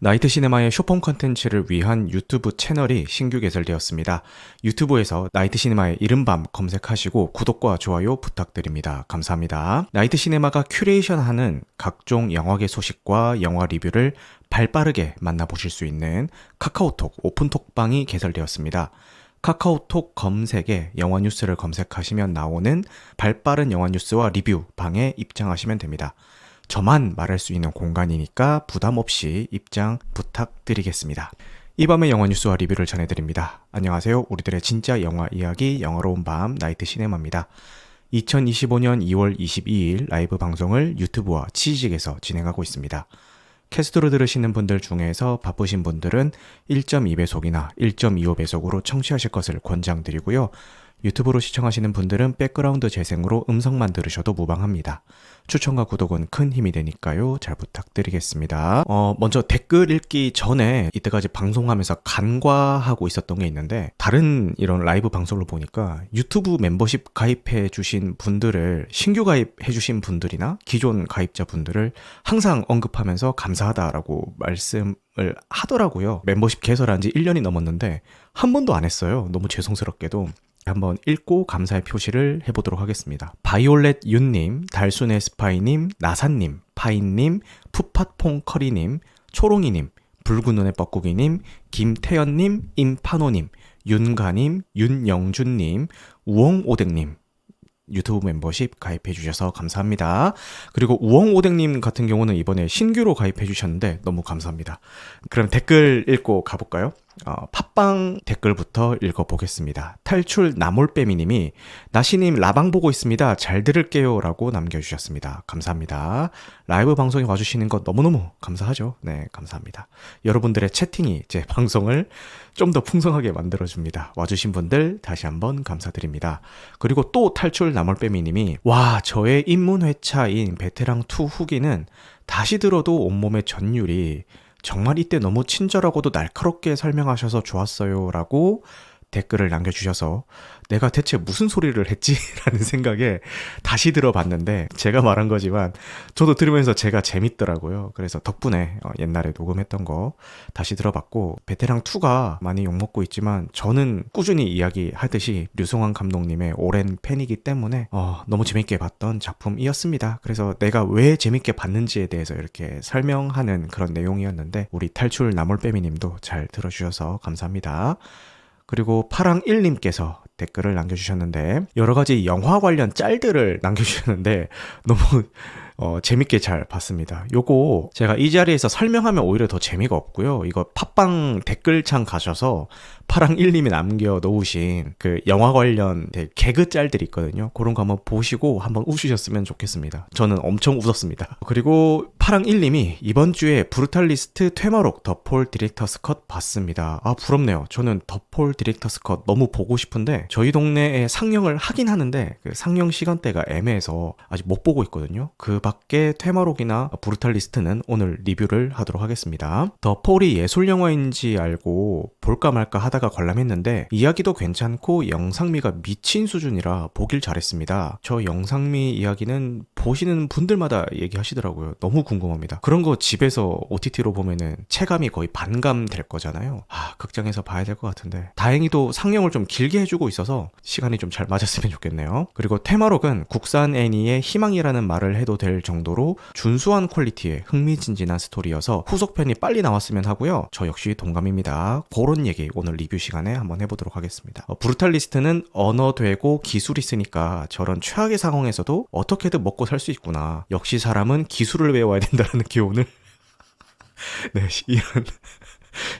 나이트 시네마의 쇼폼 컨텐츠를 위한 유튜브 채널이 신규 개설되었습니다. 유튜브에서 나이트 시네마의 이른밤 검색하시고 구독과 좋아요 부탁드립니다. 감사합니다. 나이트 시네마가 큐레이션하는 각종 영화계 소식과 영화 리뷰를 발빠르게 만나보실 수 있는 카카오톡 오픈톡방이 개설되었습니다. 카카오톡 검색에 영화 뉴스를 검색하시면 나오는 발빠른 영화 뉴스와 리뷰 방에 입장하시면 됩니다. 저만 말할 수 있는 공간이니까 부담 없이 입장 부탁드리겠습니다. 이 밤의 영화 뉴스와 리뷰를 전해드립니다. 안녕하세요. 우리들의 진짜 영화 이야기 영화로운 밤 나이트 시네마입니다. 2025년 2월 22일 라이브 방송을 유튜브와 치즈직에서 진행하고 있습니다. 캐스트로 들으시는 분들 중에서 바쁘신 분들은 1.2배속이나 1.25배속으로 청취하실 것을 권장드리고요. 유튜브로 시청하시는 분들은 백그라운드 재생으로 음성만 들으셔도 무방합니다. 추천과 구독은 큰 힘이 되니까요. 잘 부탁드리겠습니다. 먼저 댓글 읽기 전에 이때까지 방송하면서 간과하고 있었던 게 있는데 다른 이런 라이브 방송을 보니까 유튜브 멤버십 가입해 주신 분들을 신규 가입해 주신 분들이나 기존 가입자 분들을 항상 언급하면서 감사하다라고 말씀을 하더라고요. 멤버십 개설한 지 1년이 넘었는데 한 번도 안 했어요. 너무 죄송스럽게도. 한번 읽고 감사의 표시를 해보도록 하겠습니다. 바이올렛 윤님, 달순의 스파이님, 나사님, 파인님, 푸팟퐁 커리님, 초롱이님, 붉은 눈의 뻐꾸기님, 김태연님, 임파노님, 윤가님, 윤영준님, 우엉오뎅님 유튜브 멤버십 가입해 주셔서 감사합니다. 그리고 우엉오뎅님 같은 경우는 이번에 신규로 가입해 주셨는데 너무 감사합니다. 그럼 댓글 읽고 가볼까요? 팟빵 댓글부터 읽어보겠습니다. 탈출 나몰빼미님이 나시님 라방 보고 있습니다. 잘 들을게요 라고 남겨주셨습니다. 감사합니다. 라이브 방송에 와주시는 것 너무너무 감사하죠. 네, 감사합니다. 여러분들의 채팅이 제 방송을 좀 더 풍성하게 만들어줍니다. 와주신 분들 다시 한번 감사드립니다. 그리고 또 탈출 나몰빼미님이 와, 저의 입문회차인 베테랑2 후기는 다시 들어도 온몸의 전율이 정말 이때 너무 친절하고도 날카롭게 설명하셔서 좋았어요 라고 댓글을 남겨주셔서 내가 대체 무슨 소리를 했지? 라는 생각에 다시 들어봤는데 제가 말한 거지만 저도 들으면서 제가 재밌더라고요. 그래서 덕분에 옛날에 녹음했던 거 다시 들어봤고 베테랑2가 많이 욕먹고 있지만 저는 꾸준히 이야기하듯이 류승환 감독님의 오랜 팬이기 때문에 너무 재밌게 봤던 작품이었습니다. 그래서 내가 왜 재밌게 봤는지에 대해서 이렇게 설명하는 그런 내용이었는데 우리 탈출 나몰빼미님도 잘 들어주셔서 감사합니다. 그리고 파랑1님께서 댓글을 남겨주셨는데 여러 가지 영화 관련 짤들을 남겨주셨는데 너무 재밌게 잘 봤습니다. 요거 제가 이 자리에서 설명하면 오히려 더 재미가 없고요. 이거 팟빵 댓글창 가셔서 파랑1님이 남겨놓으신 그 영화 관련 개그 짤들이 있거든요. 그런 거 한번 보시고 한번 웃으셨으면 좋겠습니다. 저는 엄청 웃었습니다. 그리고 파랑1님이 이번 주에 브루탈리스트 퇴마록 더 폴 디렉터스 컷 봤습니다. 아, 부럽네요. 저는 더 폴 디렉터스 컷 너무 보고 싶은데 저희 동네에 상영을 하긴 하는데 그 상영 시간대가 애매해서 아직 못 보고 있거든요. 그 밖에 퇴마록이나 브루탈리스트는 오늘 리뷰를 하도록 하겠습니다. 더 폴이 예술 영화인지 알고 볼까 말까 하다가 관람했는데 이야기도 괜찮고 영상미가 미친 수준이라 보길 잘했습니다. 저 영상미 이야기는 보시는 분들마다 얘기하시더라고요. 너무 궁금합니다. 그런 거 집에서 OTT로 보면은 체감이 거의 반감 될 거잖아요. 극장에서 봐야 될 것 같은데 다행히도 상영을 좀 길게 해주고 있어서 시간이 좀 잘 맞았으면 좋겠네요. 그리고 테마록은 국산 애니의 희망이라는 말을 해도 될 정도로 준수한 퀄리티의 흥미진진한 스토리여서 후속편이 빨리 나왔으면 하고요. 저 역시 동감입니다. 그런 얘기 오늘 리뷰 시간에 한번 해보도록 하겠습니다. 브루탈리스트는 언어 되고 기술이 있으니까 저런 최악의 상황에서도 어떻게든 먹고 살 수 있구나. 역시 사람은 기술을 외워야 된다는 교훈을 네, 이런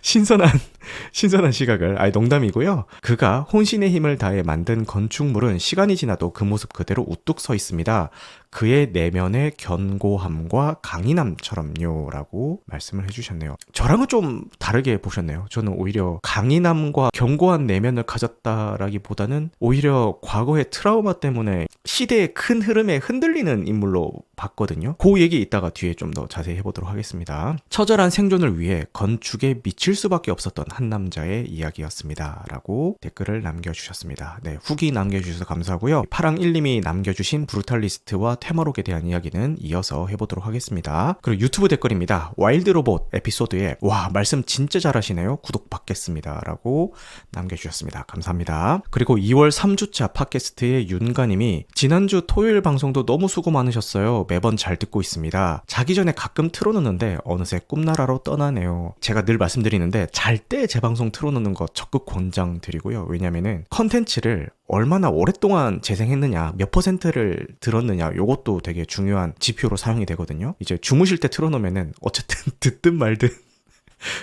신선한 시각을 농담이고요. 그가 혼신의 힘을 다해 만든 건축물은 시간이 지나도 그 모습 그대로 우뚝 서 있습니다. 그의 내면의 견고함과 강인함처럼요 라고 말씀을 해주셨네요. 저랑은 좀 다르게 보셨네요. 저는 오히려 강인함과 견고한 내면을 가졌다라기보다는 오히려 과거의 트라우마 때문에 시대의 큰 흐름에 흔들리는 인물로 봤거든요. 그 얘기 이따가 뒤에 좀 더 자세히 해보도록 하겠습니다. 처절한 생존을 위해 건축에 미칠 수밖에 없었던 한 남자의 이야기였습니다. 라고 댓글을 남겨주셨습니다. 네, 후기 남겨주셔서 감사하고요. 파랑1님이 남겨주신 브루탈리스트와 테마록에 대한 이야기는 이어서 해보도록 하겠습니다. 그리고 유튜브 댓글입니다. 와일드로봇 에피소드에 와 말씀 진짜 잘하시네요. 구독 받겠습니다. 라고 남겨주셨습니다. 감사합니다. 그리고 2월 3주차 팟캐스트의 윤가님이 지난주 토요일 방송도 너무 수고 많으셨어요. 매번 잘 듣고 있습니다. 자기 전에 가끔 틀어놓는데 어느새 꿈나라로 떠나네요. 제가 늘 말씀드리는데 잘 때 제 방송 틀어놓는 거 적극 권장드리고요. 왜냐면은 컨텐츠를 얼마나 오랫동안 재생했느냐, 몇 퍼센트를 들었느냐, 요것도 되게 중요한 지표로 사용이 되거든요. 이제 주무실 때 틀어놓으면은 어쨌든 듣든 말든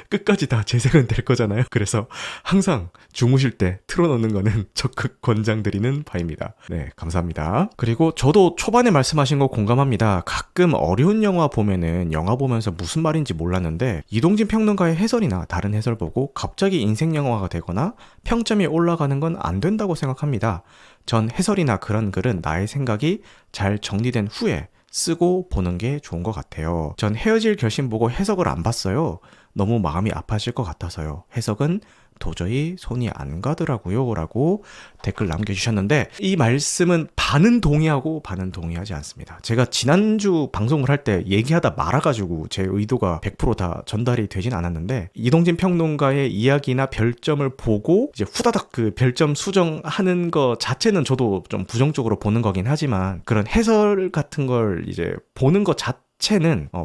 끝까지 다 재생은 될 거잖아요. 그래서 항상 주무실 때 틀어놓는 거는 적극 권장드리는 바입니다. 네, 감사합니다. 그리고 저도 초반에 말씀하신 거 공감합니다. 가끔 어려운 영화 보면은 영화 보면서 무슨 말인지 몰랐는데 이동진 평론가의 해설이나 다른 해설 보고 갑자기 인생 영화가 되거나 평점이 올라가는 건 안 된다고 생각합니다. 전 해설이나 그런 글은 나의 생각이 잘 정리된 후에 쓰고 보는 게 좋은 것 같아요. 전 헤어질 결심 보고 해석을 안 봤어요. 너무 마음이 아파질 것 같아서요. 해석은 도저히 손이 안 가더라고요. 라고 댓글 남겨주셨는데 이 말씀은 반은 동의하고 반은 동의하지 않습니다. 제가 지난주 방송을 할 때 얘기하다 말아가지고 제 의도가 100%다 전달이 되진 않았는데 이동진 평론가의 이야기나 별점을 보고 이제 후다닥 그 별점 수정하는 거 자체는 저도 좀 부정적으로 보는 거긴 하지만 그런 해설 같은 걸 이제 보는 것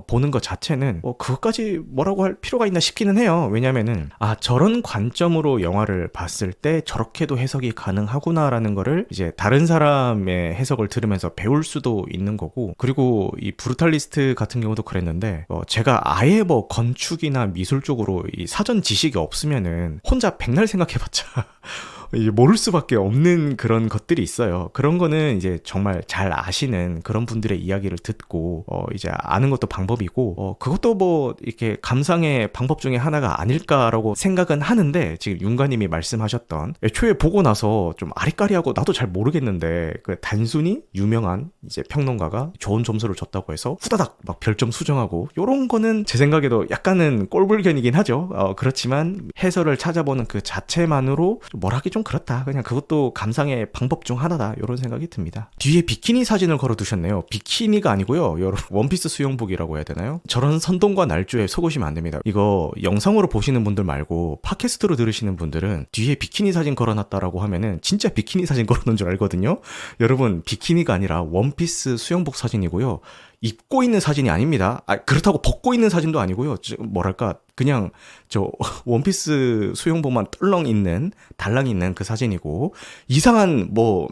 보는 것 자체는 그것까지 뭐라고 할 필요가 있나 싶기는 해요. 왜냐면은 저런 관점으로 영화를 봤을 때 저렇게도 해석이 가능하구나라는 거를 이제 다른 사람의 해석을 들으면서 배울 수도 있는 거고 그리고 이 브루탈리스트 같은 경우도 그랬는데 제가 아예 뭐 건축이나 미술 쪽으로 이 사전 지식이 없으면은 혼자 백날 생각해봤자 모를 수밖에 없는 그런 것들이 있어요. 그런 거는 이제 정말 잘 아시는 그런 분들의 이야기를 듣고 이제 아는 것도 방법이고 그것도 뭐 이렇게 감상의 방법 중에 하나가 아닐까라고 생각은 하는데 지금 윤가님이 말씀하셨던 애초에 보고 나서 좀 아리까리하고 나도 잘 모르겠는데 그 단순히 유명한 이제 평론가가 좋은 점수를 줬다고 해서 후다닥 막 별점 수정하고 요런 거는 제 생각에도 약간은 꼴불견이긴 하죠. 그렇지만 해설을 찾아보는 그 자체만으로 뭘 하기 좀 그렇다. 그냥 그것도 감상의 방법 중 하나다. 이런 생각이 듭니다. 뒤에 비키니 사진을 걸어두셨네요. 비키니가 아니고요. 여러분 원피스 수영복이라고 해야 되나요? 저런 선동과 날조에 속으시면 안 됩니다. 이거 영상으로 보시는 분들 말고 팟캐스트로 들으시는 분들은 뒤에 비키니 사진 걸어놨다라고 하면은 진짜 비키니 사진 걸어놓은 줄 알거든요. 여러분 비키니가 아니라 원피스 수영복 사진이고요. 입고 있는 사진이 아닙니다. 그렇다고 벗고 있는 사진도 아니고요. 뭐랄까 그냥 저 원피스 수영복만 달랑 있는 그 사진이고 이상한 뭐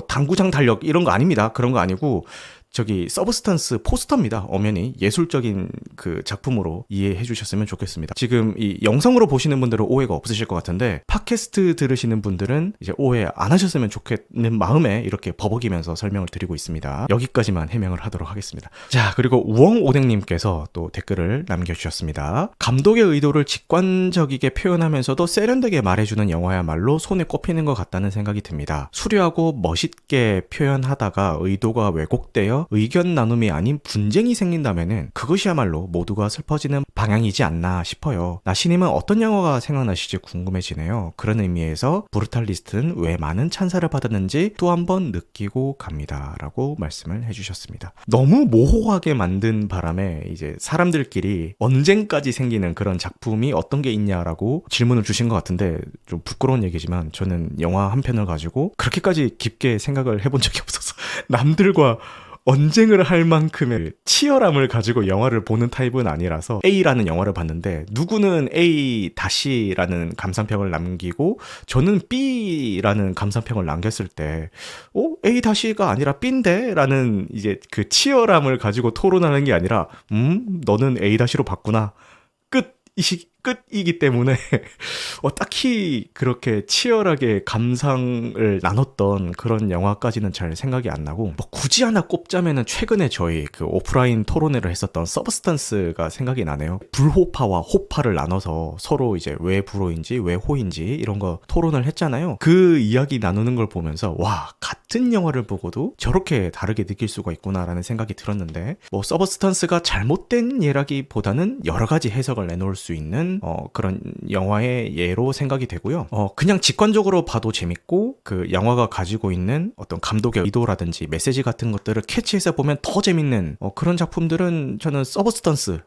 당구장 달력 이런 거 아닙니다. 그런 거 아니고 저기 서브스탄스 포스터입니다. 엄연히 예술적인 그 작품으로 이해해 주셨으면 좋겠습니다. 지금 이 영상으로 보시는 분들은 오해가 없으실 것 같은데 팟캐스트 들으시는 분들은 이제 오해 안 하셨으면 좋겠는 마음에 이렇게 버벅이면서 설명을 드리고 있습니다. 여기까지만 해명을 하도록 하겠습니다. 자, 그리고 우엉오뎅님께서 또 댓글을 남겨주셨습니다. 감독의 의도를 직관적이게 표현하면서도 세련되게 말해주는 영화야말로 손에 꼽히는 것 같다는 생각이 듭니다. 수려하고 멋있게 표현하다가 의도가 왜곡되어 의견 나눔이 아닌 분쟁이 생긴다면은 그것이야말로 모두가 슬퍼지는 방향이지 않나 싶어요. 나시님은 어떤 영화가 생각나실지 궁금해지네요. 그런 의미에서 브루탈리스트는 왜 많은 찬사를 받았는지 또 한 번 느끼고 갑니다. 라고 말씀을 해주셨습니다. 너무 모호하게 만든 바람에 이제 사람들끼리 언젠까지 생기는 그런 작품이 어떤 게 있냐라고 질문을 주신 것 같은데 좀 부끄러운 얘기지만 저는 영화 한 편을 가지고 그렇게까지 깊게 생각을 해본 적이 없어서 남들과 언쟁을 할 만큼의 치열함을 가지고 영화를 보는 타입은 아니라서 A라는 영화를 봤는데 누구는 A-라는 감상평을 남기고 저는 B라는 감상평을 남겼을 때 A-가 아니라 B인데? 라는 이제 그 치열함을 가지고 토론하는 게 아니라 너는 A-로 봤구나. 끝! 끝이기 때문에 딱히 그렇게 치열하게 감상을 나눴던 그런 영화까지는 잘 생각이 안 나고, 뭐 굳이 하나 꼽자면은 최근에 저희 그 오프라인 토론회를 했었던 서브스턴스가 생각이 나네요. 불호파와 호파를 나눠서 서로 이제 왜 불호인지 왜 호인지 이런 거 토론을 했잖아요. 그 이야기 나누는 걸 보면서 와, 같은 영화를 보고도 저렇게 다르게 느낄 수가 있구나라는 생각이 들었는데, 뭐 서브스턴스가 잘못된 예라기보다는 여러 가지 해석을 내놓을 수 있는 그런 영화의 예로 생각이 되고요. 그냥 직관적으로 봐도 재밌고, 그 영화가 가지고 있는 어떤 감독의 의도라든지 메시지 같은 것들을 캐치해서 보면 더 재밌는 그런 작품들은 저는 서브스턴스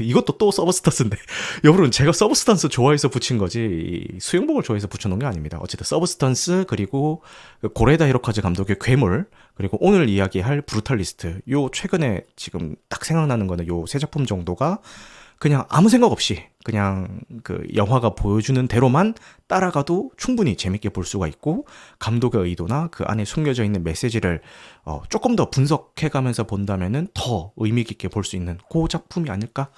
이것도 또 서브스턴스인데 여러분, 제가 서브스턴스 좋아해서 붙인 거지 수영복을 좋아해서 붙여놓은 게 아닙니다. 어쨌든 서브스턴스, 그리고 고레다 히로카즈 감독의 괴물, 그리고 오늘 이야기할 브루탈리스트, 요 최근에 지금 딱 생각나는 거는 요 세 작품 정도가 그냥 아무 생각 없이 그냥 그 영화가 보여주는 대로만 따라가도 충분히 재밌게 볼 수가 있고, 감독의 의도나 그 안에 숨겨져 있는 메시지를 조금 더 분석해가면서 본다면은 더 의미 깊게 볼 수 있는 그 작품이 아닐까,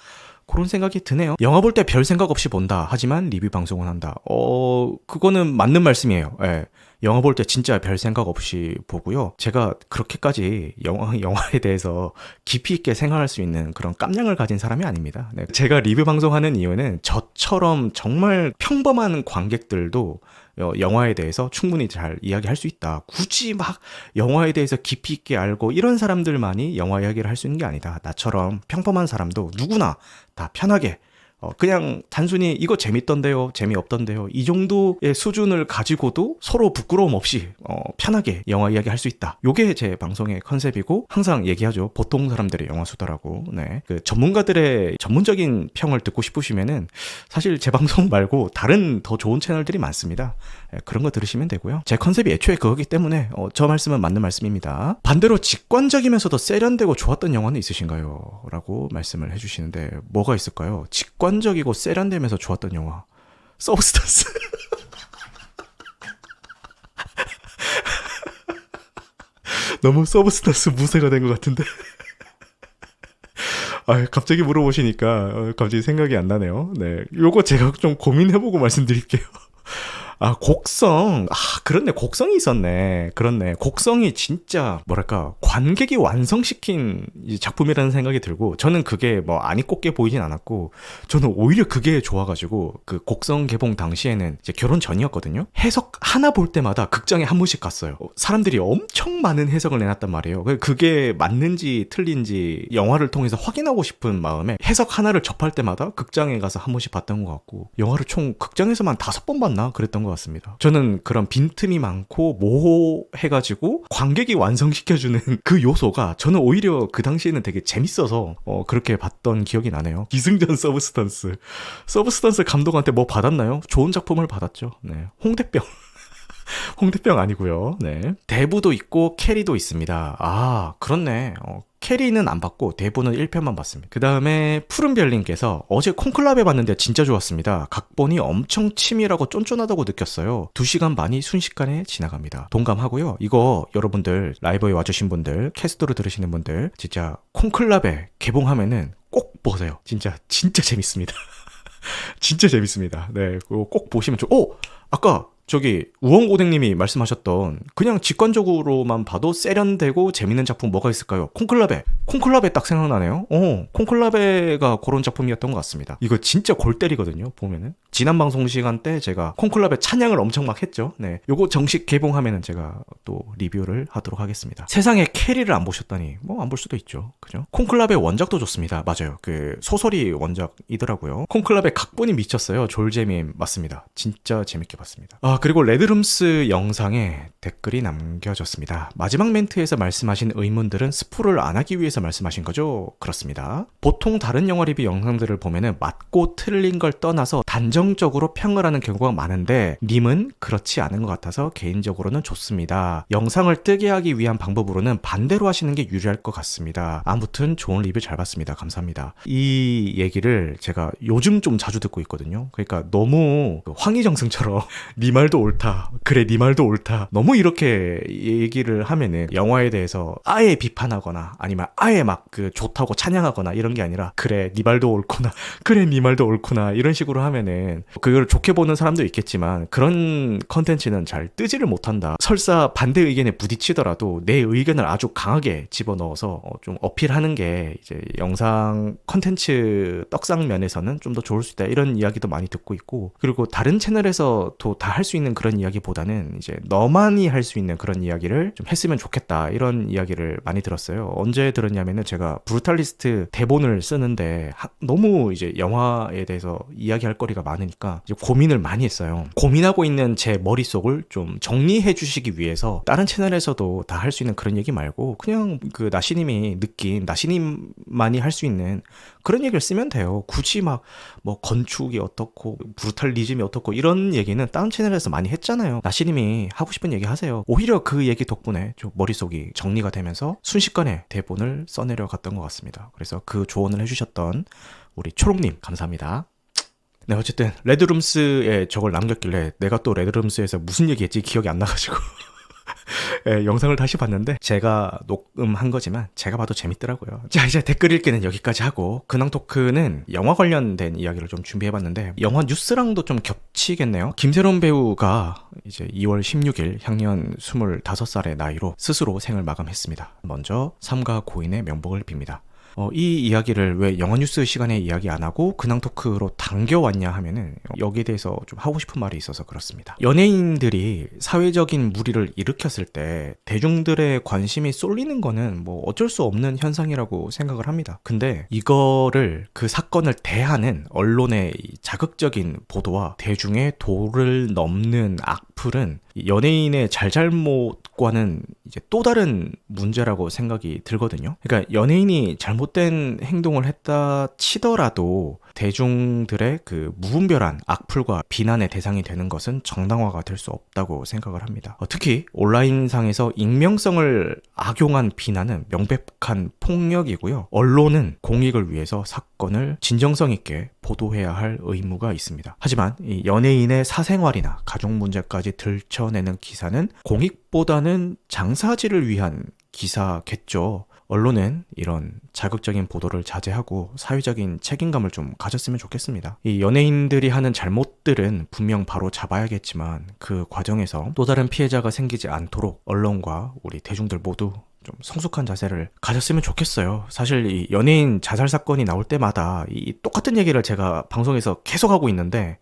그런 생각이 드네요. 영화 볼 때 별 생각 없이 본다 하지만 리뷰 방송은 한다. 그거는 맞는 말씀이에요. 예. 영화 볼 때 진짜 별 생각 없이 보고요. 제가 그렇게까지 영화에 대해서 깊이 있게 생각할 수 있는 그런 깜냥을 가진 사람이 아닙니다. 네. 제가 리뷰 방송하는 이유는 저처럼 정말 평범한 관객들도 영화에 대해서 충분히 잘 이야기할 수 있다. 굳이 막 영화에 대해서 깊이 있게 알고 이런 사람들만이 영화 이야기를 할 수 있는 게 아니다. 나처럼 평범한 사람도 누구나 다 편하게 그냥 단순히 이거 재밌던데요, 재미없던데요, 이 정도의 수준을 가지고도 서로 부끄러움 없이 편하게 영화 이야기 할 수 있다. 요게 제 방송의 컨셉이고, 항상 얘기하죠. 보통 사람들의 영화 수다라고. 네. 그 전문가들의 전문적인 평을 듣고 싶으시면은 사실 제 방송 말고 다른 더 좋은 채널들이 많습니다. 그런 거 들으시면 되고요. 제 컨셉이 애초에 그거기 때문에 저 말씀은 맞는 말씀입니다. 반대로 직관적이면서도 세련되고 좋았던 영화는 있으신가요? 라고 말씀을 해주시는데, 뭐가 있을까요? 직관적이고 세련되면서 좋았던 영화, 서브스턴스. 너무 서브스턴스 무새가 된 것 같은데. 갑자기 물어보시니까 갑자기 생각이 안 나네요. 네, 요거 제가 좀 고민해보고 말씀드릴게요. 곡성. 그렇네. 곡성이 있었네. 그렇네. 곡성이 진짜, 뭐랄까, 관객이 완성시킨 작품이라는 생각이 들고, 저는 그게 뭐 안이 꼽게 보이진 않았고, 저는 오히려 그게 좋아가지고, 그 곡성 개봉 당시에는 이제 결혼 전이었거든요? 해석 하나 볼 때마다 극장에 한 번씩 갔어요. 사람들이 엄청 많은 해석을 내놨단 말이에요. 그게 맞는지 틀린지 영화를 통해서 확인하고 싶은 마음에 해석 하나를 접할 때마다 극장에 가서 한 번씩 봤던 것 같고, 영화를 총 극장에서만 5번 봤나? 그랬던 것 같습니다. 저는 그런 빈틈이 많고 모호해가지고 관객이 완성시켜주는 그 요소가 저는 오히려 그 당시에는 되게 재밌어서 그렇게 봤던 기억이 나네요. 기승전 서브스턴스 감독한테 뭐 받았나요? 좋은 작품을 받았죠. 네. 홍대병. 홍대병 아니고요. 네. 대부도 있고 캐리도 있습니다. 그렇네. 캐리는 안 봤고 대부는 1편만 봤습니다. 그 다음에 푸른별님께서 어제 콘클라베 봤는데 진짜 좋았습니다. 각본이 엄청 치밀하고 쫀쫀하다고 느꼈어요. 2시간 반이 순식간에 지나갑니다. 동감하고요. 이거 여러분들 라이브에 와주신 분들, 캐스트로 들으시는 분들, 진짜 콘클라베 개봉하면은 꼭 보세요. 진짜 재밌습니다. 진짜 재밌습니다. 네, 꼭 보시면 아까 저기 우엉고댕님이 말씀하셨던 그냥 직관적으로만 봐도 세련되고 재밌는 작품 뭐가 있을까요? 콘클라베 딱 생각나네요. 콘클라베가 그런 작품이었던 것 같습니다. 이거 진짜 골 때리거든요. 보면은 지난 방송 시간 때 제가 콘클라베 찬양을 엄청 막 했죠. 네, 요거 정식 개봉하면은 제가 또 리뷰를 하도록 하겠습니다. 세상에 캐리를 안 보셨다니, 뭐 안 볼 수도 있죠. 그죠? 콘클라베 원작도 좋습니다. 맞아요. 그 소설이 원작이더라고요. 콘클라베 각본이 미쳤어요. 졸제밈 맞습니다. 진짜 재밌게 봤습니다. 그리고 레드룸스 영상에 댓글이 남겨졌습니다. 마지막 멘트에서 말씀하신 의문들은 스포를 안 하기 위해서 말씀하신 거죠? 그렇습니다. 보통 다른 영화 리뷰 영상들을 보면은 맞고 틀린 걸 떠나서 단정적으로 평을 하는 경우가 많은데, 님은 그렇지 않은 것 같아서 개인적으로는 좋습니다. 영상을 뜨게 하기 위한 방법으로는 반대로 하시는 게 유리할 것 같습니다. 아무튼 좋은 리뷰 잘 봤습니다. 감사합니다. 이 얘기를 제가 요즘 좀 자주 듣고 있거든요. 그러니까 너무 황희정승처럼 니 말 말도 옳다. 그래, 네 말도 옳다. 너무 이렇게 얘기를 하면은 영화에 대해서 아예 비판하거나 아니면 아예 막 그 좋다고 찬양하거나 이런 게 아니라 그래, 네 말도 옳구나. 그래, 네 말도 옳구나. 이런 식으로 하면은 그걸 좋게 보는 사람도 있겠지만 그런 컨텐츠는 잘 뜨지를 못한다. 설사 반대 의견에 부딪히더라도 내 의견을 아주 강하게 집어넣어서 좀 어필하는 게 이제 영상 컨텐츠 떡상 면에서는 좀 더 좋을 수 있다. 이런 이야기도 많이 듣고 있고, 그리고 다른 채널에서도 다 할 수 있는 그런 이야기보다는 이제 너만이 할 수 있는 그런 이야기를 좀 했으면 좋겠다. 이런 이야기를 많이 들었어요. 언제 들었냐면은 제가 브루탈리스트 대본을 쓰는데 너무 이제 영화에 대해서 이야기할 거리가 많으니까 이제 고민을 많이 했어요. 고민하고 있는 제 머릿속을 좀 정리해 주시기 위해서 다른 채널에서도 다 할 수 있는 그런 얘기 말고 그냥 그 나시님이 느낀, 나시님만이 할 수 있는 그런 얘기를 쓰면 돼요. 굳이 막 뭐 건축이 어떻고 브루탈리즘이 어떻고 이런 얘기는 다른 채널에서 많이 했잖아요. 나시님이 하고 싶은 얘기 하세요. 오히려 그 얘기 덕분에 좀 머릿속이 정리가 되면서 순식간에 대본을 써내려 갔던 것 같습니다. 그래서 그 조언을 해주셨던 우리 초록님 감사합니다. 네, 어쨌든 레드룸스에 저걸 남겼길래 내가 또 레드룸스에서 무슨 얘기했지 기억이 안 나가지고 네, 영상을 다시 봤는데 제가 녹음한 거지만 제가 봐도 재밌더라고요. 자, 이제 댓글 읽기는 여기까지 하고 근황 토크는 영화 관련된 이야기를 좀 준비해봤는데 영화 뉴스랑도 좀 겹치겠네요. 김세론 배우가 이제 2월 16일 향년 25살의 나이로 스스로 생을 마감했습니다. 먼저 삼가 고인의 명복을 빕니다. 이 이야기를 왜 영화 뉴스 시간에 이야기 안 하고 근황 토크로 당겨왔냐 하면은 여기에 대해서 좀 하고 싶은 말이 있어서 그렇습니다. 연예인들이 사회적인 무리를 일으켰을 때 대중들의 관심이 쏠리는 거는 뭐 어쩔 수 없는 현상이라고 생각을 합니다. 근데 이거를 그 사건을 대하는 언론의 자극적인 보도와 대중의 도를 넘는 악플은 연예인의 잘잘못과는 이제 또 다른 문제라고 생각이 들거든요. 그러니까 연예인이 잘못된 행동을 했다 치더라도 대중들의 그 무분별한 악플과 비난의 대상이 되는 것은 정당화가 될 수 없다고 생각을 합니다. 특히 온라인상에서 익명성을 악용한 비난은 명백한 폭력이고요. 언론은 공익을 위해서 사건을 진정성 있게 보도해야 할 의무가 있습니다. 하지만 이 연예인의 사생활이나 가족 문제까지 들춰내는 기사는 공익보다는 장사지를 위한 기사겠죠. 언론은 이런 자극적인 보도를 자제하고 사회적인 책임감을 좀 가졌으면 좋겠습니다. 이 연예인들이 하는 잘못들은 분명 바로 잡아야겠지만 그 과정에서 또 다른 피해자가 생기지 않도록 언론과 우리 대중들 모두 좀 성숙한 자세를 가졌으면 좋겠어요. 사실 이 연예인 자살 사건이 나올 때마다 이 똑같은 얘기를 제가 방송에서 계속 하고 있는데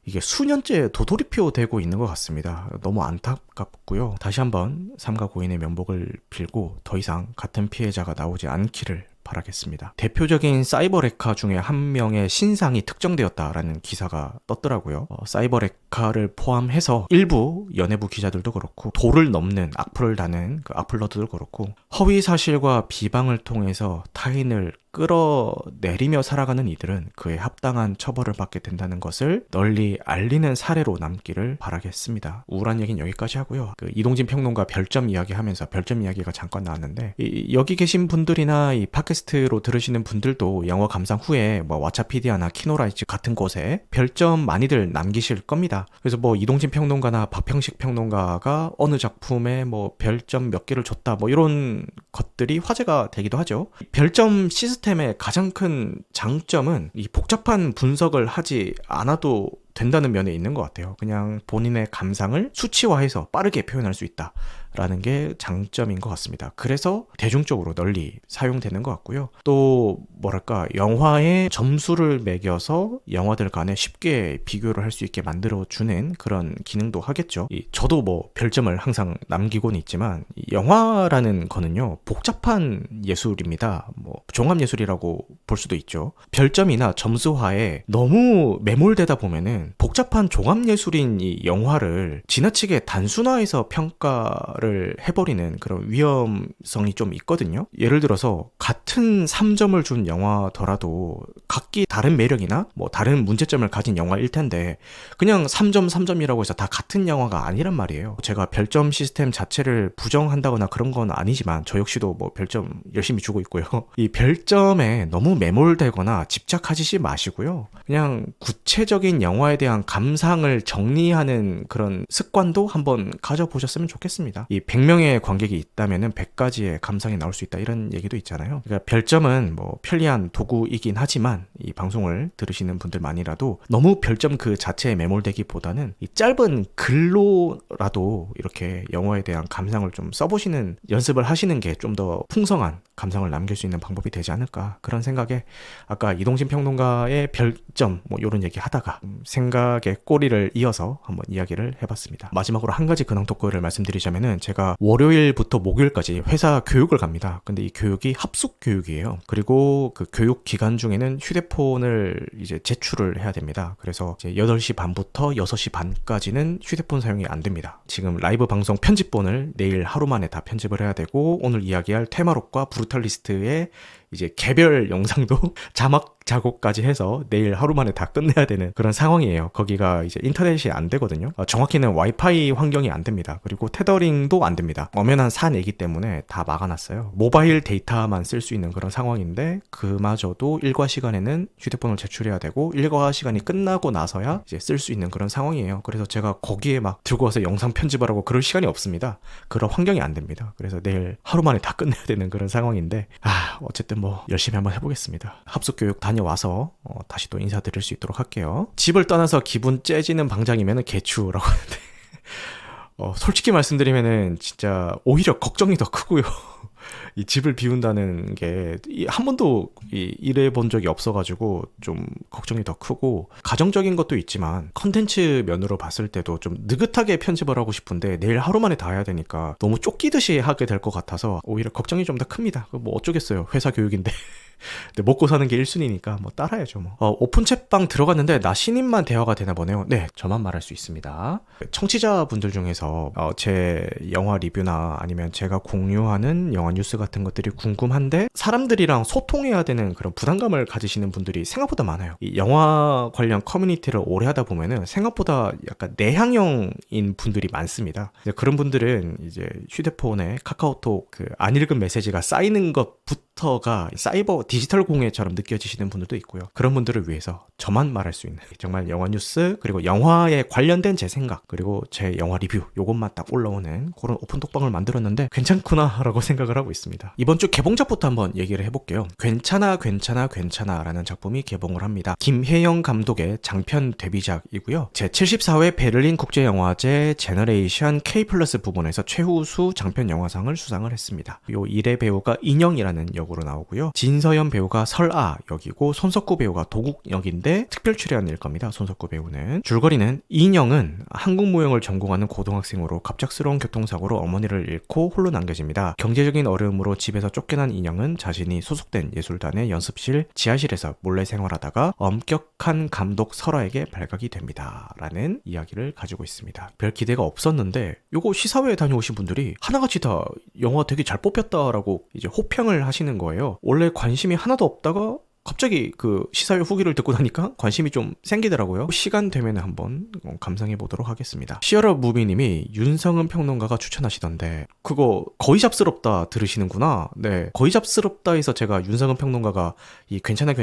이게 수년째 도돌이표 되고 있는 것 같습니다. 너무 안타깝고요. 다시 한번 삼가 고인의 명복을 빌고 더 이상 같은 피해자가 나오지 않기를 바라겠습니다. 대표적인 사이버 레카 중에 한 명의 신상이 특정되었다라는 기사가 떴더라고요. 사이버 레카를 포함해서 일부 연예부 기자들도 그렇고 도를 넘는 악플을 다는 그 악플러들도 그렇고 허위 사실과 비방을 통해서 타인을 끌어내리며 살아가는 이들은 그에 합당한 처벌을 받게 된다는 것을 널리 알리는 사례로 남기를 바라겠습니다. 우울한 얘기는 여기까지 하고요. 그 이동진 평론가 별점 이야기하면서 별점 이야기가 잠깐 나왔는데 여기 계신 분들이나 이 팟캐스트로 들으시는 분들도 영화 감상 후에 뭐 왓챠피디아나 키노라이츠 같은 곳에 별점 많이들 남기실 겁니다. 그래서 뭐 이동진 평론가나 박평식 평론가가 어느 작품에 뭐 별점 몇 개를 줬다 뭐 이런 것들이 화제가 되기도 하죠. 별점 시스템의 가장 큰 장점은 이 복잡한 분석을 하지 않아도 된다는 면에 있는 것 같아요. 그냥 본인의 감상을 수치화해서 빠르게 표현할 수 있다라는 게 장점인 것 같습니다. 그래서 대중적으로 널리 사용되는 것 같고요. 또 뭐랄까 영화의 점수를 매겨서 영화들 간에 쉽게 비교를 할 수 있게 만들어주는 그런 기능도 하겠죠. 저도 뭐 별점을 항상 남기고는 있지만 영화라는 거는요 복잡한 예술입니다. 뭐 종합예술이라고 볼 수도 있죠. 별점이나 점수화에 너무 매몰되다 보면은 복잡한 종합예술인 이 영화를 지나치게 단순화해서 평가를 영화를 해버리는 그런 위험성이 좀 있거든요. 예를 들어서 같은 3점을 준 영화더라도 각기 다른 매력이나 뭐 다른 문제점을 가진 영화일 텐데 그냥 3점 3점이라고 해서 다 같은 영화가 아니란 말이에요. 제가 별점 시스템 자체를 부정한다거나 그런 건 아니지만 저 역시도 뭐 별점 열심히 주고 있고요. 이 별점에 너무 매몰되거나 집착하시지 마시고요. 그냥 구체적인 영화에 대한 감상을 정리하는 그런 습관도 한번 가져보셨으면 좋겠습니다. 이 100명의 관객이 있다면은 100가지의 감상이 나올 수 있다 이런 얘기도 있잖아요. 그러니까 별점은 뭐 편리한 도구이긴 하지만 이 방송을 들으시는 분들만이라도 너무 별점 그 자체에 매몰되기보다는 이 짧은 글로라도 이렇게 영화에 대한 감상을 좀 써보시는 연습을 하시는 게 좀 더 풍성한 감상을 남길 수 있는 방법이 되지 않을까 그런 생각에 아까 이동진 평론가의 별점 뭐 이런 얘기 하다가 생각의 꼬리를 이어서 한번 이야기를 해봤습니다. 마지막으로 한 가지 근황 토크를 말씀드리자면은 제가 월요일부터 목요일까지 회사 교육을 갑니다. 근데 이 교육이 합숙 교육이에요. 그리고 그 교육 기간 중에는 휴대폰을 이제 제출을 해야 됩니다. 그래서 이제 8시 반부터 6시 반까지는 휴대폰 사용이 안 됩니다. 지금 라이브 방송 편집본을 내일 하루 만에 다 편집을 해야 되고 오늘 이야기할 테마록과 브루탈리스트의 이제 개별 영상도 자막 작업까지 해서 내일 하루 만에 다 끝내야 되는 그런 상황이에요. 거기가 이제 인터넷이 안 되거든요. 정확히는 와이파이 환경이 안 됩니다. 그리고 테더링도 안 됩니다. 엄연한 사내기 때문에 다 막아놨어요. 모바일 데이터만 쓸 수 있는 그런 상황인데 그마저도 일과 시간에는 휴대폰을 제출해야 되고 일과 시간이 끝나고 나서야 이제 쓸 수 있는 그런 상황이에요. 그래서 제가 거기에 막 들고 와서 영상 편집하라고 그럴 시간이 없습니다. 그런 환경이 안 됩니다. 그래서 내일 하루 만에 다 끝내야 되는 그런 상황인데 어쨌든 뭐 열심히 한번 해보겠습니다. 합숙교육 다녀와서 다시 또 인사드릴 수 있도록 할게요. 집을 떠나서 기분 째지는 방장이면 개추라고 하는데 솔직히 말씀드리면은 진짜 오히려 걱정이 더 크고요. 이 집을 비운다는 게 한 번도 일해 본 적이 없어가지고 좀 걱정이 더 크고 가정적인 것도 있지만 컨텐츠 면으로 봤을 때도 좀 느긋하게 편집을 하고 싶은데 내일 하루 만에 다 해야 되니까 너무 쫓기듯이 하게 될 것 같아서 오히려 걱정이 좀 더 큽니다. 뭐 어쩌겠어요. 회사 교육인데. 근데 먹고 사는 게 1순위니까 뭐 따라야죠 뭐. 오픈 채방 들어갔는데 나 신입만 대화가 되나 보네요. 네, 저만 말할 수 있습니다. 청취자분들 중에서 제 영화 리뷰나 아니면 제가 공유하는 영화 뉴스 같은 것들이 궁금한데 사람들이랑 소통해야 되는 그런 부담감을 가지시는 분들이 생각보다 많아요. 이 영화 관련 커뮤니티를 오래 하다 보면은 생각보다 약간 내향형인 분들이 많습니다. 그런 분들은 이제 휴대폰에 카카오톡 그 안 읽은 메시지가 쌓이는 것부터가 사이버 디지털 공해처럼 느껴지시는 분들도 있고요. 그런 분들을 위해서 저만 말할 수 있는 정말 영화 뉴스 그리고 영화에 관련된 제 생각 그리고 제 영화 리뷰 요것만 딱 올라오는 그런 오픈 톡방을 만들었는데 괜찮구나 라고 생각을 하고 있습니다. 이번 주 개봉작부터 한번 얘기를 해볼게요. 괜찮아 라는 작품이 개봉을 합니다. 김혜영 감독의 장편 데뷔작이고요. 제74회 베를린 국제영화제 제너레이션 K 플러스 부분에서 최우수 장편 영화상을 수상을 했습니다. 요 일의 배우가 인영이라는 역으로 나오고요. 진서연 배우가 설아 역이고 손석구 배우가 도국 역인데 특별 출연일 겁니다. 손석구 배우는. 줄거리는 인영은 한국 무용을 전공하는 고등학생으로 갑작스러운 교통사고로 어머니를 잃고 홀로 남겨집니다. 경제적인 어려움으로 집에서 쫓겨난 인영은 자신이 소속된 예술단의 연습실 지하실에서 몰래 생활하다가 엄격한 감독 설아에게 발각이 됩니다. 라는 이야기를 가지고 있습니다. 별 기대가 없었는데 요거 시사회에 다녀오신 분들이 하나같이 다 영화 되게 잘 뽑혔다라고 이제 호평을 하시는 거예요. 원래 관심이 하나도 없다가 갑자기 그 시사회 후기를 듣고 나니까 관심이 좀 생기더라고요. 시간 되면 한번 감상해 보도록 하겠습니다. 시어러 무비님이 윤성은 평론가가 추천하시던데 그거 거의 잡스럽다 들으시는구나. 네, 거의 잡스럽다 해서 제가 윤성은 평론가가 이 괜찮아